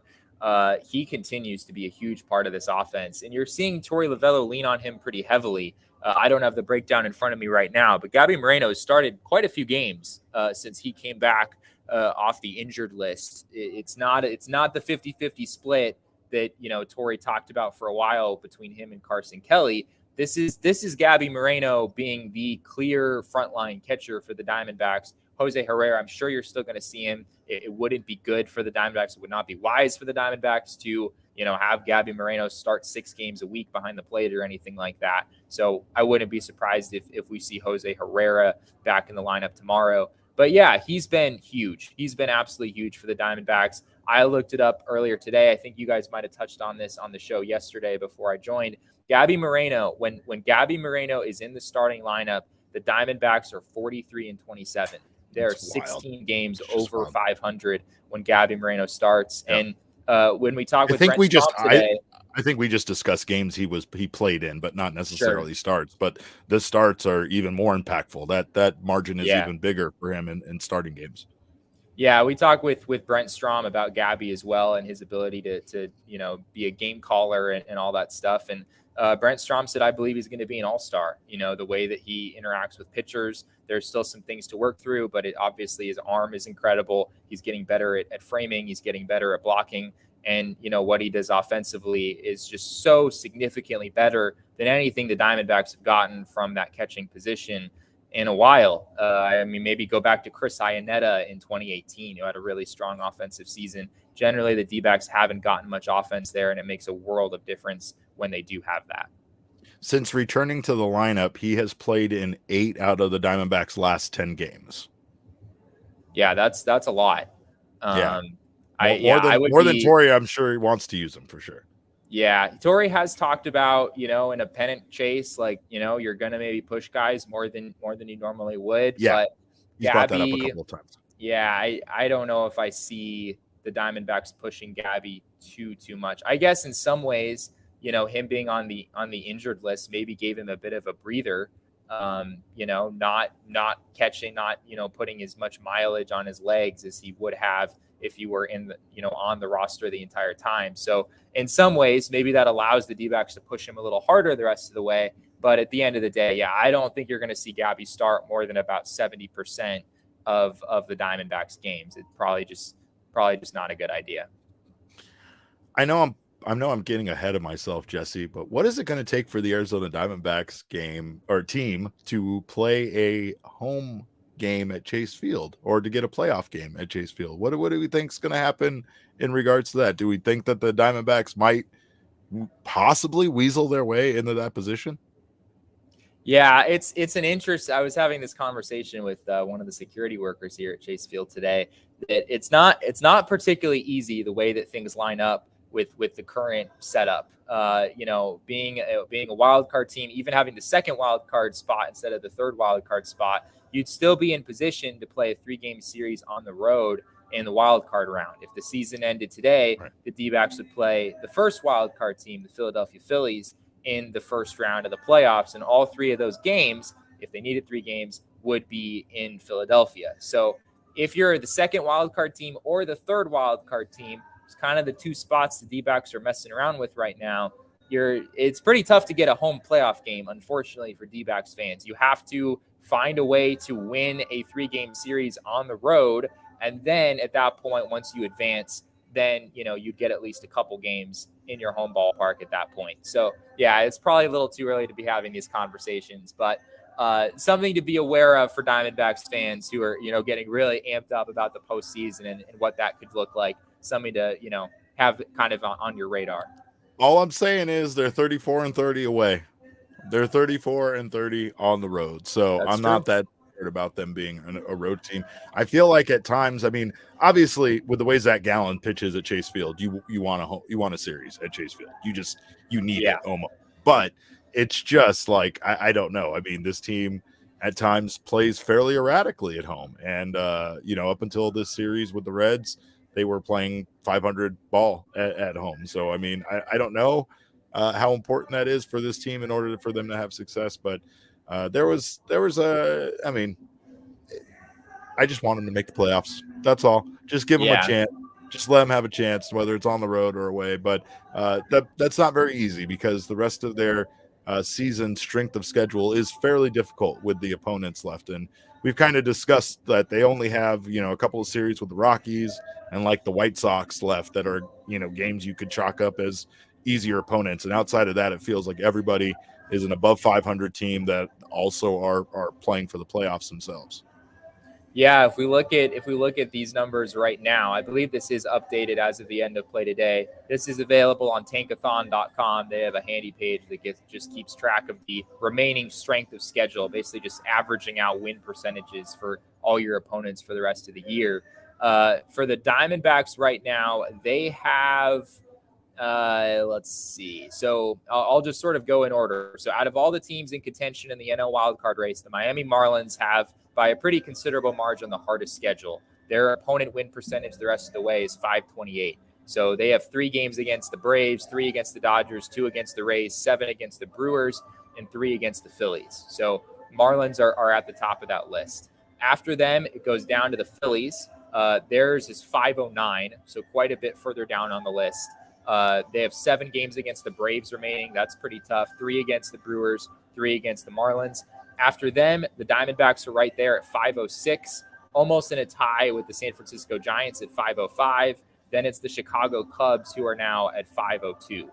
Speaker 2: He continues to be a huge part of this offense, and you're seeing Torey Lovullo lean on him pretty heavily. I don't have the breakdown in front of me right now, but Gabby Moreno has started quite a few games since he came back off the injured list. It's not the 50-50 split that, you know, Torey talked about for a while between him and Carson Kelly. This is Gabby Moreno being the clear frontline catcher for the Diamondbacks. Jose Herrera, I'm sure you're still going to see him. It wouldn't be good for the Diamondbacks. It would not be wise for the Diamondbacks to, you know, have Gabby Moreno start 6 games a week behind the plate or anything like that. So I wouldn't be surprised if we see Jose Herrera back in the lineup tomorrow. But yeah, he's been huge. He's been absolutely huge for the Diamondbacks. I looked it up earlier today. I think you guys might have touched on this on the show yesterday before I joined. Gabby Moreno, when Gabby Moreno is in the starting lineup, the Diamondbacks are 43-27. There are 16 games over 500 when Gabby Moreno starts. Yeah. And when we talk with Brent today,
Speaker 1: I think we just discussed games he played in, but not necessarily starts. But the starts are even more impactful. That margin is even bigger for him in starting games.
Speaker 2: Yeah, we talked with Brent Strom about Gabby as well, and his ability to you know, be a game caller and all that stuff. And Brent Strom said, I believe he's going to be an all-star. You know, the way that he interacts with pitchers, there's still some things to work through, but obviously his arm is incredible. He's getting better at framing. He's getting better at blocking. And, you know, what he does offensively is just so significantly better than anything the Diamondbacks have gotten from that catching position in a while. I mean, maybe go back to Chris Iannetta in 2018, who had a really strong offensive season. Generally, the D-backs haven't gotten much offense there, and it makes a world of difference when they do have that.
Speaker 1: Since returning to the lineup, he has played in 8 out of the Diamondbacks' last 10 games.
Speaker 2: Yeah, that's a lot.
Speaker 1: More than Torey, I'm sure he wants to use him for sure.
Speaker 2: Yeah, Torey has talked about, you know, in a pennant chase, like, you know, you're gonna maybe push guys more than you normally would.
Speaker 1: Yeah,
Speaker 2: but
Speaker 1: he's brought that up a couple of times.
Speaker 2: Yeah, I don't know if I see the Diamondbacks pushing Gabby too much. I guess in some ways, you know, him being on the injured list maybe gave him a bit of a breather. You know, not catching, not, you know, putting as much mileage on his legs as he would have if he were on the roster the entire time. So in some ways, maybe that allows the D-backs to push him a little harder the rest of the way. But at the end of the day, yeah, I don't think you're going to see Gabby start more than about 70% of the Diamondbacks games. It's probably just not a good idea.
Speaker 1: I know I'm getting ahead of myself, Jesse, but what is it going to take for the Arizona Diamondbacks team to play a home game at Chase Field, or to get a playoff game at Chase Field? What do we think is going to happen in regards to that? Do we think that the Diamondbacks might possibly weasel their way into that position?
Speaker 2: Yeah, it's an interest. I was having this conversation with one of the security workers here at Chase Field today. That it's not particularly easy the way that things line up with the current setup. You know, being a wild card team, even having the second wild card spot instead of the third wild card spot, you'd still be in position to play a 3-game series on the road in the wild card round. If the season ended today, right, the D-backs would play the first wild card team, the Philadelphia Phillies, in the first round of the playoffs. And all 3 of those games, if they needed 3 games, would be in Philadelphia. So if you're the second wildcard team or the third wildcard team, it's kind of the two spots the D-backs are messing around with right now. It's pretty tough to get a home playoff game, unfortunately, for D-backs fans. You have to find a way to win a 3-game series on the road. And then at that point, once you advance, then, you get at least a couple games in your home ballpark at that point. So, yeah, it's probably a little too early to be having these conversations, but something to be aware of for Diamondbacks fans who are, getting really amped up about the postseason and what that could look like. Something to, have kind of on your radar.
Speaker 1: All I'm saying is they're 34-30 away. They're 34-30 on the road. So
Speaker 2: That's
Speaker 1: I'm
Speaker 2: true.
Speaker 1: not that worried about them being a road team. I feel like at times, obviously with the way Zach Gallen pitches at Chase Field, you want a series at Chase Field. You need it almost. But it's just like, I don't know. This team at times plays fairly erratically at home. And, up until this series with the Reds, they were playing 500 ball at home. So, I don't know how important that is for this team in order for them to have success. But there was I just want them to make the playoffs. That's all. Just give them a chance. Just let them have a chance, whether it's on the road or away. But that's not very easy because the rest of their season strength of schedule is fairly difficult with the opponents left. And we've kind of discussed that they only have, a couple of series with the Rockies and like the White Sox left that are, games you could chalk up as easier opponents. And outside of that, it feels like everybody is an above 500 team that also are playing for the playoffs themselves.
Speaker 2: Yeah, if we look at these numbers right now, I believe this is updated as of the end of play today. This is available on tankathon.com. They have a handy page that just keeps track of the remaining strength of schedule, basically just averaging out win percentages for all your opponents for the rest of the year. For the Diamondbacks right now, they have let's see. So I'll just sort of go in order. So out of all the teams in contention in the NL wildcard race, the Miami Marlins have, by a pretty considerable margin, the hardest schedule. Their opponent win percentage the rest of the way is .528. So they have 3 games against the Braves, 3 against the Dodgers, 2 against the Rays, 7 against the Brewers, and 3 against the Phillies. So Marlins are at the top of that list. After them, it goes down to the Phillies. Theirs is .509, so quite a bit further down on the list. They have 7 games against the Braves remaining. That's pretty tough. 3 against the Brewers, 3 against the Marlins. After them, the Diamondbacks are right there at .506, almost in a tie with the San Francisco Giants at .505. Then it's the Chicago Cubs who are now at .502.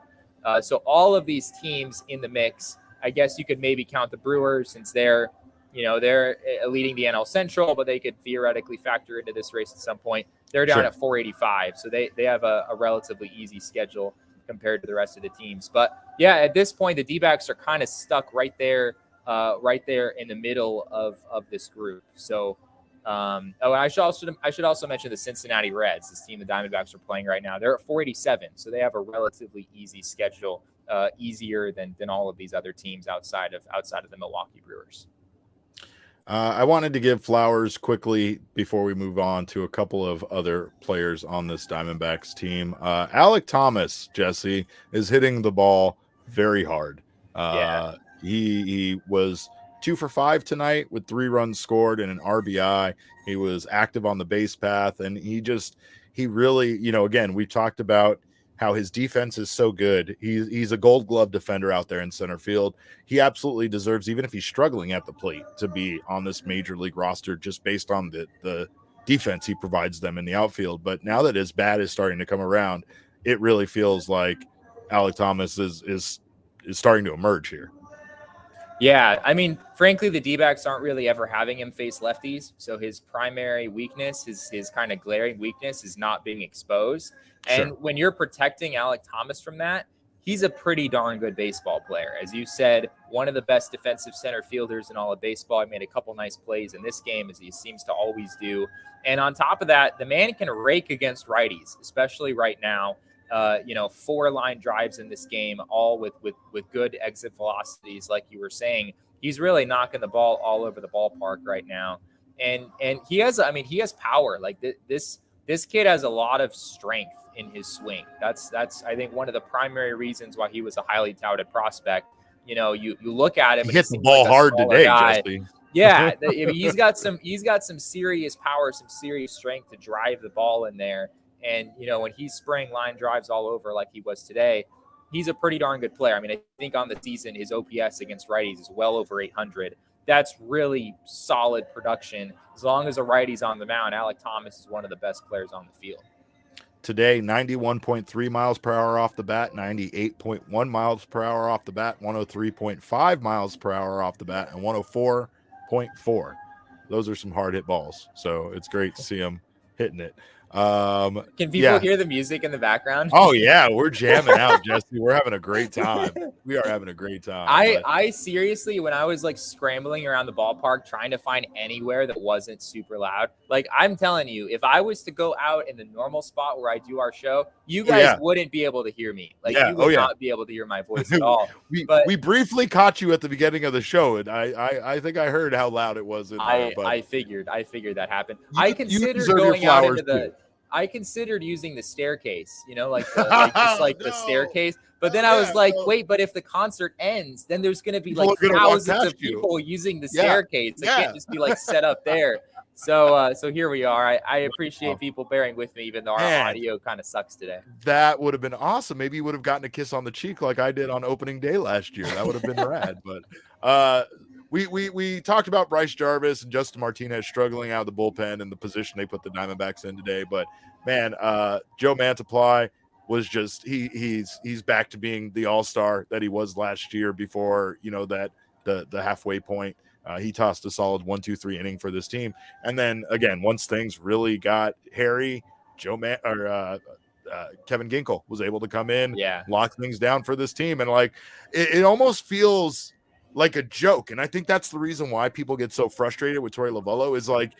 Speaker 2: So all of these teams in the mix, I guess you could maybe count the Brewers since they're leading the NL Central, but they could theoretically factor into this race at some point. They're down at .485, so they have a relatively easy schedule compared to the rest of the teams. But yeah, at this point, the D-backs are kind of stuck right there in the middle of this group. So, I should also mention the Cincinnati Reds, this team the Diamondbacks are playing right now. They're at .487, so they have a relatively easy schedule, easier than all of these other teams outside of the Milwaukee Brewers.
Speaker 1: I wanted to give flowers quickly before we move on to a couple of other players on this Diamondbacks team. Alek Thomas, Jesse, is hitting the ball very hard. He was 2 for 5 tonight with 3 runs scored and an RBI. He was active on the base path, and he really, again, we talked about how his defense is so good. He's a Gold Glove defender out there in center field. He absolutely deserves, even if he's struggling at the plate, to be on this major league roster just based on the defense he provides them in the outfield. But now that his bat is starting to come around, it really feels like Alek Thomas is starting to emerge here.
Speaker 2: Yeah, frankly, the D-backs aren't really ever having him face lefties. So his primary weakness, his kind of glaring weakness, is not being exposed. And when you're protecting Alek Thomas from that, he's a pretty darn good baseball player. As you said, one of the best defensive center fielders in all of baseball. He made a couple nice plays in this game, as he seems to always do. And on top of that, the man can rake against righties, especially right now. 4 line drives in this game, all with good exit velocities, like you were saying. He's really knocking the ball all over the ballpark right now, and he has power. Like this kid has a lot of strength in his swing. That's I think one of the primary reasons why he was a highly touted prospect. You look at him,
Speaker 1: he hits the ball hard today, Jesse.
Speaker 2: Yeah, I mean, he's got some serious power, some serious strength to drive the ball in there. And when he's spraying line drives all over like he was today, he's a pretty darn good player. I mean, I think on the season his OPS against righties is well over 800. That's really solid production. As long as a righty's on the mound, Alek Thomas is one of the best players on the field.
Speaker 1: Today, 91.3 miles per hour off the bat, 98.1 miles per hour off the bat, 103.5 miles per hour off the bat, and 104.4. Those are some hard hit balls. So it's great to see him hitting it.
Speaker 2: Can people hear the music in the background?
Speaker 1: Oh yeah, we're jamming out, Jesse. We're having a great time. We are having a great time.
Speaker 2: I seriously, when I was like scrambling around the ballpark trying to find anywhere that wasn't super loud, like I'm telling you, if I was to go out in the normal spot where I do our show, you guys wouldn't be able to hear me. Like you would not be able to hear my voice at all.
Speaker 1: we briefly caught you at the beginning of the show, and I think I heard how loud it was.
Speaker 2: I figured that happened. I considered going out into the. I considered using the staircase, like the staircase. But then I was like, wait, but if the concert ends, then there's going to be like thousands of people using the staircase. It can't just be like set up there. So here we are. I appreciate people bearing with me, even though our audio kind of sucks today.
Speaker 1: That would have been awesome. Maybe you would have gotten a kiss on the cheek like I did on opening day last year. That would have been rad. But we talked about Bryce Jarvis and Justin Martinez struggling out of the bullpen and the position they put the Diamondbacks in today. But man, Joe Mantiply was just he's back to being the all-star that he was last year before that the halfway point. He tossed a solid 1-2-3 inning for this team, and then again once things really got hairy, Kevin Ginkel was able to come in, lock things down for this team, and like it almost feels like a joke. And I think that's the reason why people get so frustrated with Torey Lovullo is like,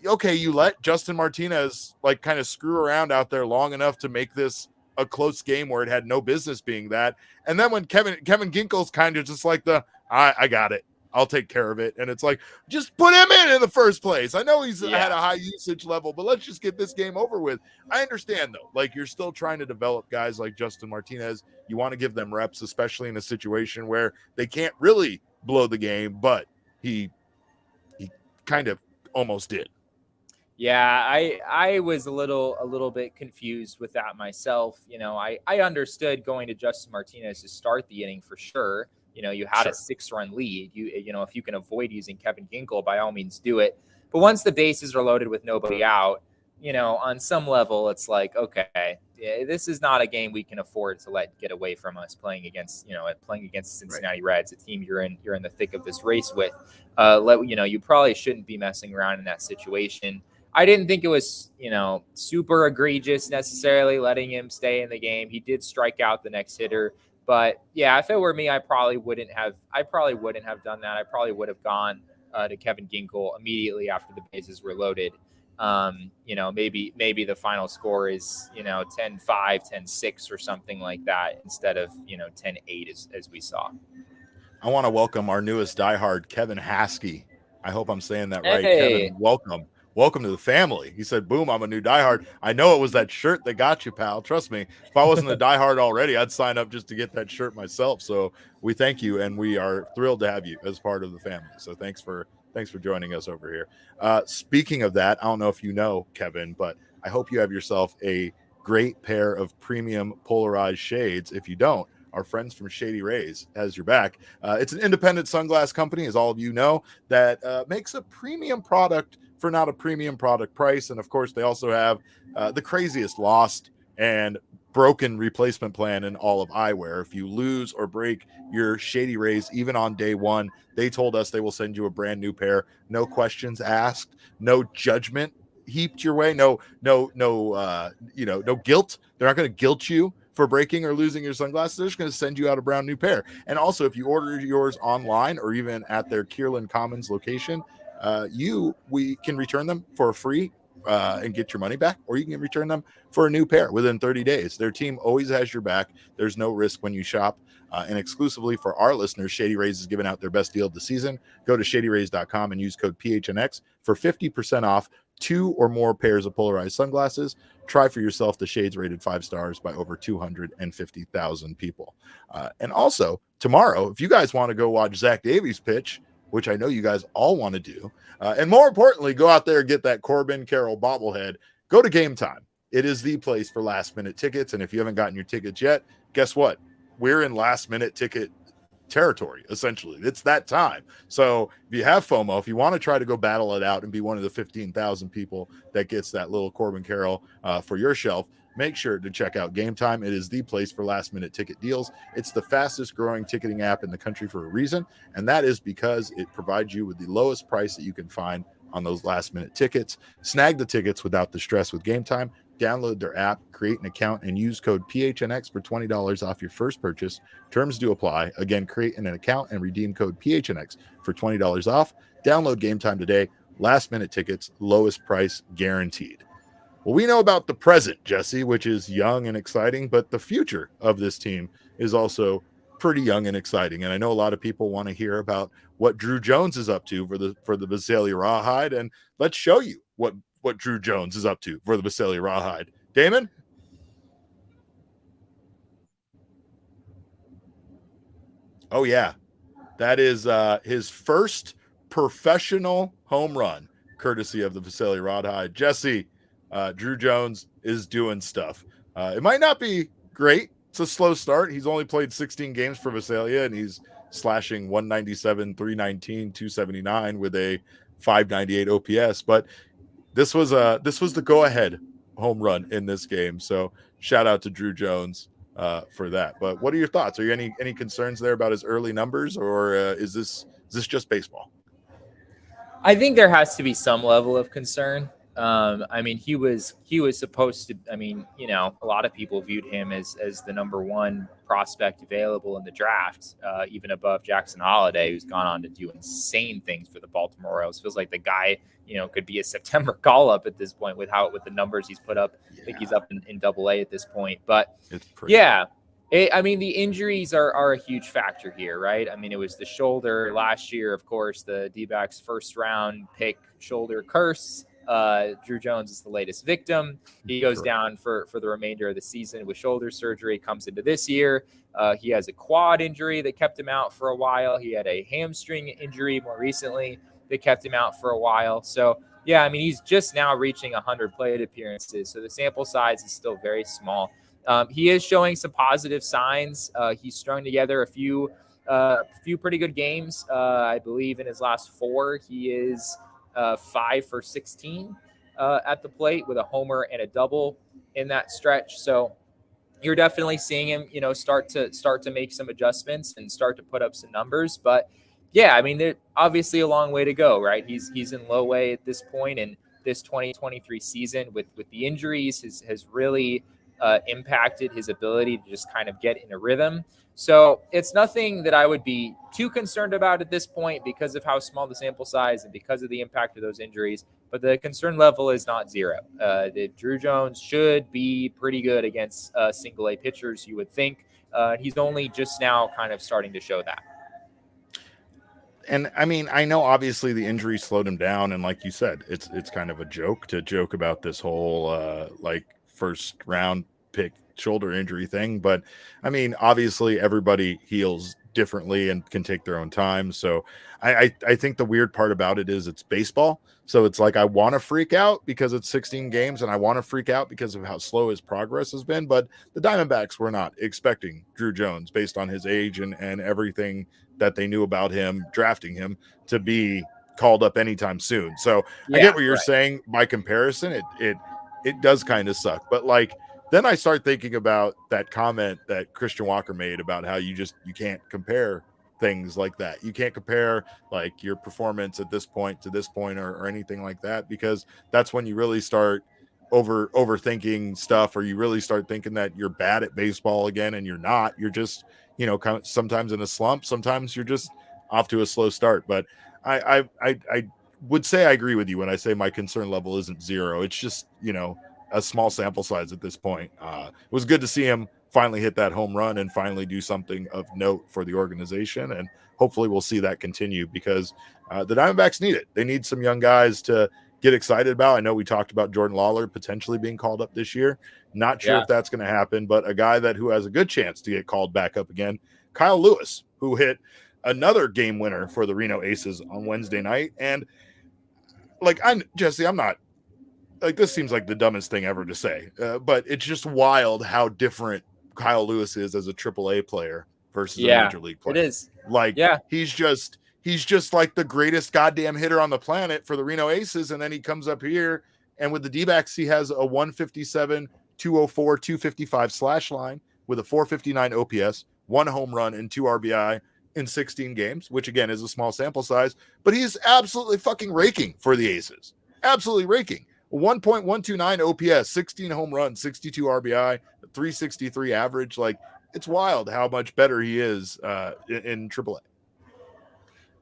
Speaker 1: okay, you let Justin Martinez like kind of screw around out there long enough to make this a close game where it had no business being that. And then when Kevin Ginkel's kind of just like I got it, I'll take care of it. And it's like, just put him in the first place. I know he's had a high usage level, but let's just get this game over with. I understand though, like you're still trying to develop guys like Justin Martinez. You want to give them reps, especially in a situation where they can't really blow the game, but he kind of almost did.
Speaker 2: Yeah, I was a little bit confused with that myself. I understood going to Justin Martinez to start the inning for sure. You had a 6-run lead. If you can avoid using Kevin Ginkel, by all means do it. But once the bases are loaded with nobody out, on some level, it's like, okay, this is not a game we can afford to let get away from us playing against Cincinnati Reds, a team you're in the thick of this race with. You probably shouldn't be messing around in that situation. I didn't think it was, super egregious necessarily letting him stay in the game. He did strike out the next hitter. But yeah, if it were me, I probably wouldn't have done that. I probably would have gone to Kevin Ginkel immediately after the bases were loaded. Maybe the final score is 10-5, 10-6 or something like that instead of 10-8 as we saw.
Speaker 1: I want to welcome our newest diehard, Kevin Haskey. I hope I'm saying that right.
Speaker 2: Hey.
Speaker 1: Kevin, welcome to the family. He said, boom, I'm a new diehard. I know it was that shirt that got you, pal. Trust me. If I wasn't a diehard already, I'd sign up just to get that shirt myself. So we thank you, and we are thrilled to have you as part of the family. So thanks for joining us over here. Speaking of that, I don't know if you know, Kevin, but I hope you have yourself a great pair of premium polarized shades. If you don't, our friends from Shady Rays has your back. It's an independent sunglass company, as all of you know, that makes a premium product for not a premium product price. And of course, they also have the craziest lost and broken replacement plan in all of eyewear. If you lose or break your Shady Rays, even on day one, they told us they will send you a brand new pair. No questions asked, no judgment heaped your way. No guilt. They're not going to guilt you for breaking or losing your sunglasses. They're just going to send you out a brand new pair. And also, if you order yours online or even at their Kierland Commons location, we can return them for free and get your money back, or you can return them for a new pair within 30 days. Their team always has your back. There's no risk when you shop. And exclusively for our listeners, Shady Rays is giving out their best deal of the season. Go to shadyrays.com and use code PHNX for 50% off 2 or more pairs of polarized sunglasses. Try for yourself the shades rated 5 stars by over 250,000 people. And also tomorrow, if you guys want to go watch Zach Davies pitch, which I know you guys all want to do, and more importantly, go out there and get that Corbin Carroll bobblehead, go to Game Time. It is the place for last-minute tickets, and if you haven't gotten your tickets yet, guess what? We're in last-minute ticket territory, essentially. It's that time. So if you have FOMO, if you want to try to go battle it out and be one of the 15,000 people that gets that little Corbin Carroll for your shelf, make sure to check out Game Time. It is the place for last-minute ticket deals. It's the fastest-growing ticketing app in the country for a reason, and that is because it provides you with the lowest price that you can find on those last-minute tickets. Snag the tickets without the stress with Game Time. Download their app, create an account, and use code PHNX for $20 off your first purchase. Terms do apply. Again, create an account and redeem code PHNX for $20 off. Download Game Time today. Last-minute tickets, lowest price guaranteed. Well, we know about the present, Jesse, which is young and exciting, but the future of this team is also pretty young and exciting. And I know a lot of people want to hear about what Druw Jones is up to for the Visalia Rawhide, and let's show you what Druw Jones is up to for the Visalia Rawhide. Damon? Oh, yeah. That is his first professional home run, courtesy of the Visalia Rawhide. Jesse, Druw Jones is doing stuff. It might not be great. It's a slow start. He's only played 16 games for Visalia, and he's slashing 197, 319, 279 with a 598 OPS. But this was the go-ahead home run in this game. So shout out to Druw Jones for that. But what are your thoughts? Are you any concerns there about his early numbers, or is this just baseball?
Speaker 2: I think there has to be some level of concern. I mean, he was supposed to, I mean, you know, a lot of people viewed him as the number one prospect available in the draft, even above Jackson Holliday, who's gone on to do insane things for the Baltimore Orioles. Feels like the guy, you know, could be a September call up at this point with the numbers he's put up. Yeah. I think he's up in Double-A at this point, but yeah. I mean, the injuries are a huge factor here, right? I mean, it was the shoulder last year, of course, the D-backs first round pick shoulder curse. Druw Jones is the latest victim. He goes down for the remainder of the season with shoulder surgery, comes into this year. He has a quad injury that kept him out for a while. He had a hamstring injury more recently that kept him out for a while. So, yeah, I mean, he's just now reaching 100 plate appearances. So the sample size is still very small. He is showing some positive signs. He's strung together a few pretty good games. I believe in his last 4, he is 5 for 16 at the plate with a homer and a double in that stretch. So you're definitely seeing him, you know, start to make some adjustments and start to put up some numbers. But yeah, I mean, there's obviously a long way to go, right? He's in low way at this point, and this 2023 season with the injuries has really impacted his ability to just kind of get in a rhythm. So it's nothing that I would be too concerned about at this point because of how small the sample size and because of the impact of those injuries. But the concern level is not zero. Druw Jones should be pretty good against single-A pitchers, you would think. He's only just now kind of starting to show that.
Speaker 1: And I mean, I know obviously the injury slowed him down, and like you said, it's kind of a joke about this whole like first round pick shoulder injury thing. But I mean, obviously everybody heals differently and can take their own time. So I think the weird part about it is it's baseball. So it's like I want to freak out because it's 16 games, and I want to freak out because of how slow his progress has been. But the Diamondbacks were not expecting Druw Jones based on his age and everything that they knew about him, drafting him, to be called up anytime soon. So yeah, I get what you're saying. By comparison, it does kind of suck. But like, then I start thinking about that comment that Christian Walker made about how you can't compare things like that. You can't compare like your performance at this point to this point or anything like that, because that's when you really start overthinking stuff, or you really start thinking that you're bad at baseball again, and you're not. You're just, you know, sometimes in a slump, sometimes you're just off to a slow start. But I would say I agree with you when I say my concern level isn't zero. It's just, you know, a small sample size at this point. It was good to see him finally hit that home run and finally do something of note for the organization. And hopefully we'll see that continue, because the Diamondbacks need it. They need some young guys to get excited about. I know we talked about Jordan Lawler potentially being called up this year. Not sure if that's going to happen, but a guy who has a good chance to get called back up again, Kyle Lewis, who hit another game winner for the Reno Aces on Wednesday night. And like, Jesse, I'm not like, this seems like the dumbest thing ever to say, but it's just wild how different Kyle Lewis is as a AAA player versus a major league player.
Speaker 2: It is.
Speaker 1: Like, he's just like the greatest goddamn hitter on the planet for the Reno Aces. And then he comes up here, and with the D-backs, he has a 157, 204, 255 slash line with a 459 OPS, 1 home run, and 2 RBI in 16 games, which again is a small sample size, but he's absolutely fucking raking for the Aces. Absolutely raking. 1.129 OPS, 16 home runs, 62 RBI, 363 average. Like, it's wild how much better he is in AAA.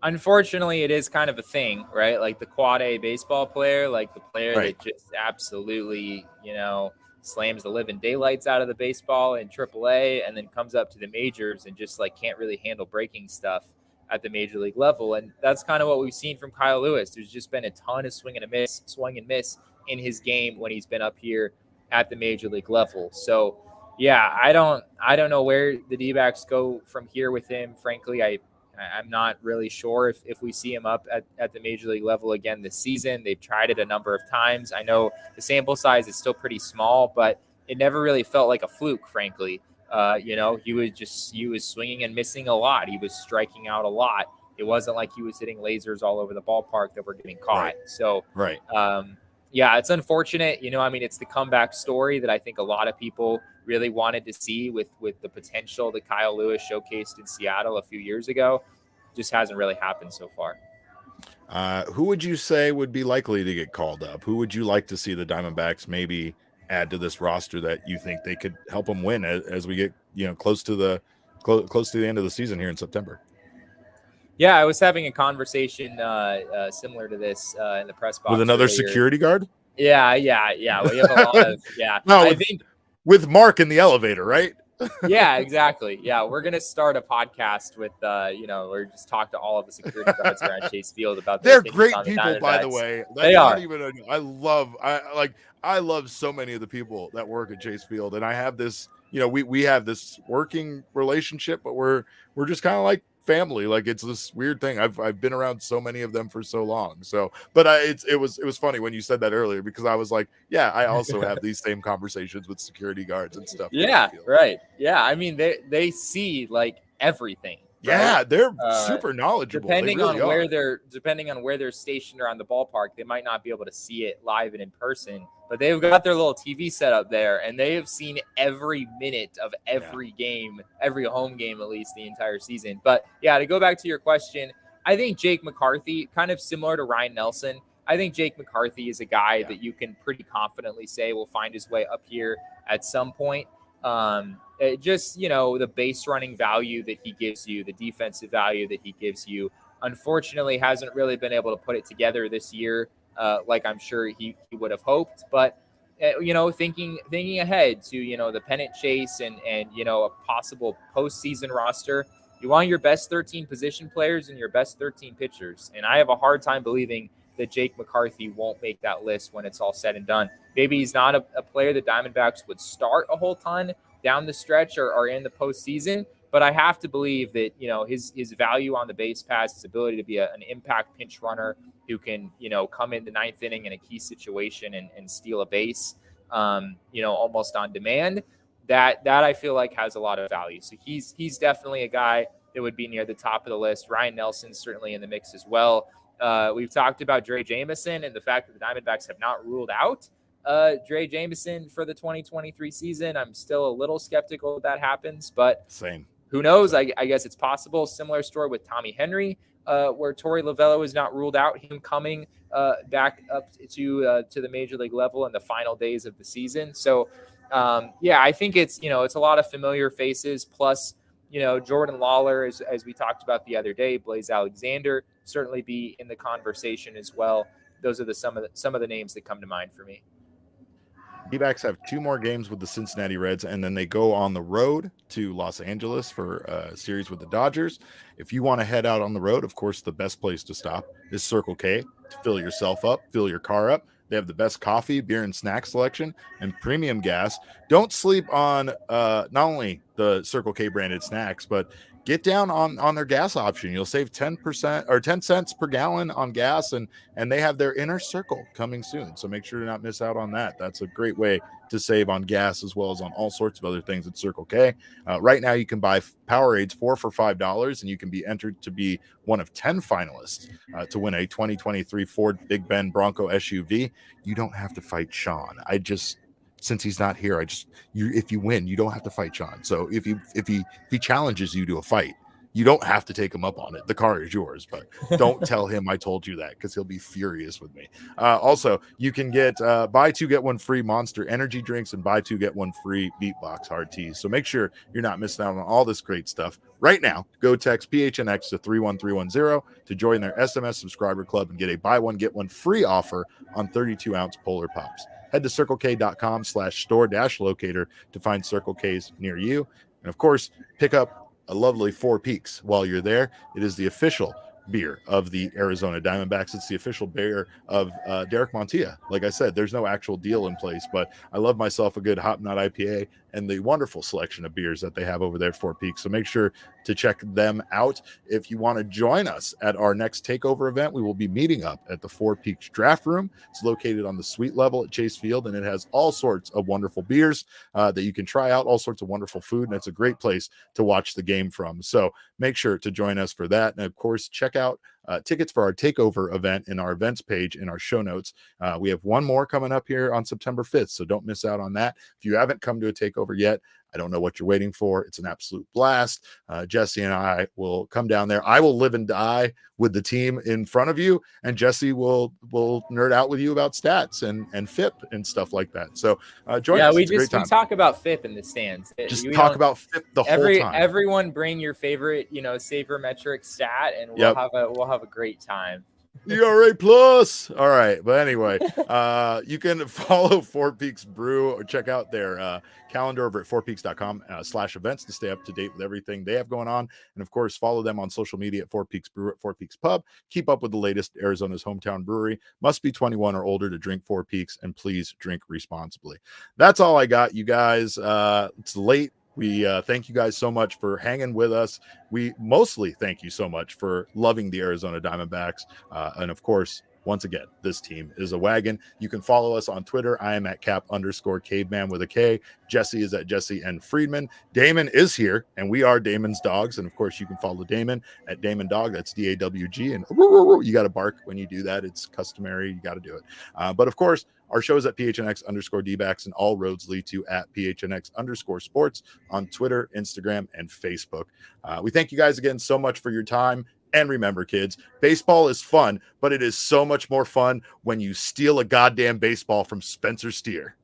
Speaker 2: Unfortunately, it is kind of a thing, right? Like the quad A baseball player, like the player that just absolutely, slams the living daylights out of the baseball in AAA and then comes up to the majors and just like can't really handle breaking stuff at the major league level. And that's kind of what we've seen from Kyle Lewis. There's just been a ton of swing and miss in his game when he's been up here at the major league level. So yeah, I don't know where the D-backs go from here with him. Frankly, I'm not really sure if we see him up at the major league level again this season. They've tried it a number of times. I know the sample size is still pretty small, but it never really felt like a fluke, frankly. He was swinging and missing a lot. He was striking out a lot. It wasn't like he was hitting lasers all over the ballpark that were getting caught.
Speaker 1: Right.
Speaker 2: So, it's unfortunate. It's the comeback story that I think a lot of people really wanted to see with the potential that Kyle Lewis showcased in Seattle a few years ago. Just hasn't really happened so far.
Speaker 1: Who would you say would be likely to get called up? Who would you like to see the Diamondbacks maybe add to this roster that you think they could help them win as we get close to the end of the season here in September?
Speaker 2: Yeah, I was having a conversation similar to this in the press box
Speaker 1: with another
Speaker 2: earlier.
Speaker 1: Security guard.
Speaker 2: Yeah. We have a lot of
Speaker 1: No,
Speaker 2: I think
Speaker 1: with Mark in the elevator, right?
Speaker 2: Yeah, exactly. Yeah, we're gonna start a podcast with we're just talk to all of the security guards around Chase Field about.
Speaker 1: They're great people, by the way.
Speaker 2: They are.
Speaker 1: I love so many of the people that work at Chase Field, and I have this. We have this working relationship, but we're just kind of like family. Like, it's this weird thing. I've been around so many of them for so long. So, but it was funny when you said that earlier, because I was like, yeah, I also have these same conversations with security guards and stuff.
Speaker 2: Yeah, right. Yeah, I mean they see like everything. Right?
Speaker 1: Yeah, they're super knowledgeable.
Speaker 2: Depending on where they're stationed around the ballpark, they might not be able to see it live and in person, but they've got their little TV set up there, and they have seen every minute of every game, every home game, at least the entire season. But yeah, to go back to your question, I think Jake McCarthy, kind of similar to Ryan Nelson, I think Jake McCarthy is a guy that you can pretty confidently say will find his way up here at some point. The base running value that he gives you, the defensive value that he gives you, unfortunately hasn't really been able to put it together this year, like I'm sure he would have hoped. But thinking ahead to the pennant chase and a possible postseason roster, you want your best 13 position players and your best 13 pitchers, and I have a hard time believing that Jake McCarthy won't make that list when it's all said and done. Maybe he's not a player the Diamondbacks would start a whole ton down the stretch or in the postseason, but I have to believe that his value on the base pass, his ability to be an impact pinch runner who can come in the ninth inning in a key situation and steal a base, almost on demand. That I feel like has a lot of value. So he's definitely a guy that would be near the top of the list. Ryan Nelson's certainly in the mix as well. We've talked about Druw Jones and the fact that the Diamondbacks have not ruled out Druw Jones for the 2023 season. I'm still a little skeptical that happens, but
Speaker 1: same.
Speaker 2: Who knows? I guess it's possible. Similar story with Tommy Henry, where Torey Lovullo is not ruled out, him coming back up to the major league level in the final days of the season. So, I think it's a lot of familiar faces. Plus, Jordan Lawler, as we talked about the other day, Blaze Alexander certainly be in the conversation as well. Those are some of the names that come to mind for me.
Speaker 1: D-backs have 2 more games with the Cincinnati Reds, and then they go on the road to Los Angeles for a series with the Dodgers. If you want to head out on the road, of course, the best place to stop is Circle K to fill yourself up, fill your car up. They have the best coffee, beer, and snack selection and premium gas. Don't sleep on not only the Circle K branded snacks, but get down on their gas option. You'll save 10% or 10 cents per gallon on gas, and they have their inner circle coming soon. So make sure to not miss out on that. That's a great way to save on gas as well as on all sorts of other things at Circle K. Right now, you can buy Powerades 4 for $5, and you can be entered to be one of 10 finalists to win a 2023 Ford Big Bend Bronco SUV. You don't have to fight Sean. Since he's not here, if you win, you don't have to fight Sean. So if he challenges you to a fight, you don't have to take him up on it. The car is yours, but don't tell him I told you that, because he'll be furious with me. Also, you can get buy 2 get 1 free Monster energy drinks and buy 2 get 1 free Beatbox hard teas. So make sure you're not missing out on all this great stuff. Right now, go text PHNX to 31310 to join their SMS subscriber club and get a buy 1 get 1 free offer on 32-ounce Polar Pops. Head to circlek.com/store-locator to find Circle K's near you. And of course, pick up a lovely Four Peaks while you're there. It is the official beer of the Arizona Diamondbacks. It's the official beer of Derek Montilla. Like I said, there's no actual deal in place, but I love myself a good Hop Nut IPA and the wonderful selection of beers that they have over there at Four Peaks. So make sure to check them out. If you want to join us at our next takeover event, we will be meeting up at the Four Peaks Draft Room. It's located on the suite level at Chase Field, and it has all sorts of wonderful beers that you can try out, all sorts of wonderful food, and it's a great place to watch the game from. So make sure to join us for that. And of course, check out tickets for our takeover event in our events page in our show notes. We have one more coming up here on September 5th, so don't miss out on that. If you haven't come to a takeover yet, I don't know what you're waiting for. It's an absolute blast. Jesse and I will come down there. I will live and die with the team in front of you, and Jesse will nerd out with you about stats and FIP and stuff like that. So join us.
Speaker 2: We talk about FIP in the stands.
Speaker 1: Just talk about FIP the whole time.
Speaker 2: Everyone bring your favorite, sabermetric stat, and we'll have a great time.
Speaker 1: ERA plus. All right. But anyway, you can follow Four Peaks Brew or check out their calendar over at fourpeaks.com/events to stay up to date with everything they have going on. And of course, follow them on social media at Four Peaks Brew at Four Peaks Pub. Keep up with the latest Arizona's hometown brewery. Must be 21 or older to drink Four Peaks, and please drink responsibly. That's all I got, you guys. It's late. We thank you guys so much for hanging with us. We mostly thank you so much for loving the Arizona Diamondbacks. And of course, once again, this team is a wagon. You can follow us on Twitter. I am at cap_caveman with a K. Jesse is at Jesse and Friedman. Damon is here, and we are Damon's dogs. And of course, you can follow Damon at Damon Dog. That's DAWG. And you got to bark when you do that. It's customary. You got to do it. But of course, our show is at PHNX D-backs, and all roads lead to at PHNX_sports on Twitter, Instagram, and Facebook. We thank you guys again so much for your time. And remember, kids, baseball is fun, but it is so much more fun when you steal a goddamn baseball from Spencer Steer.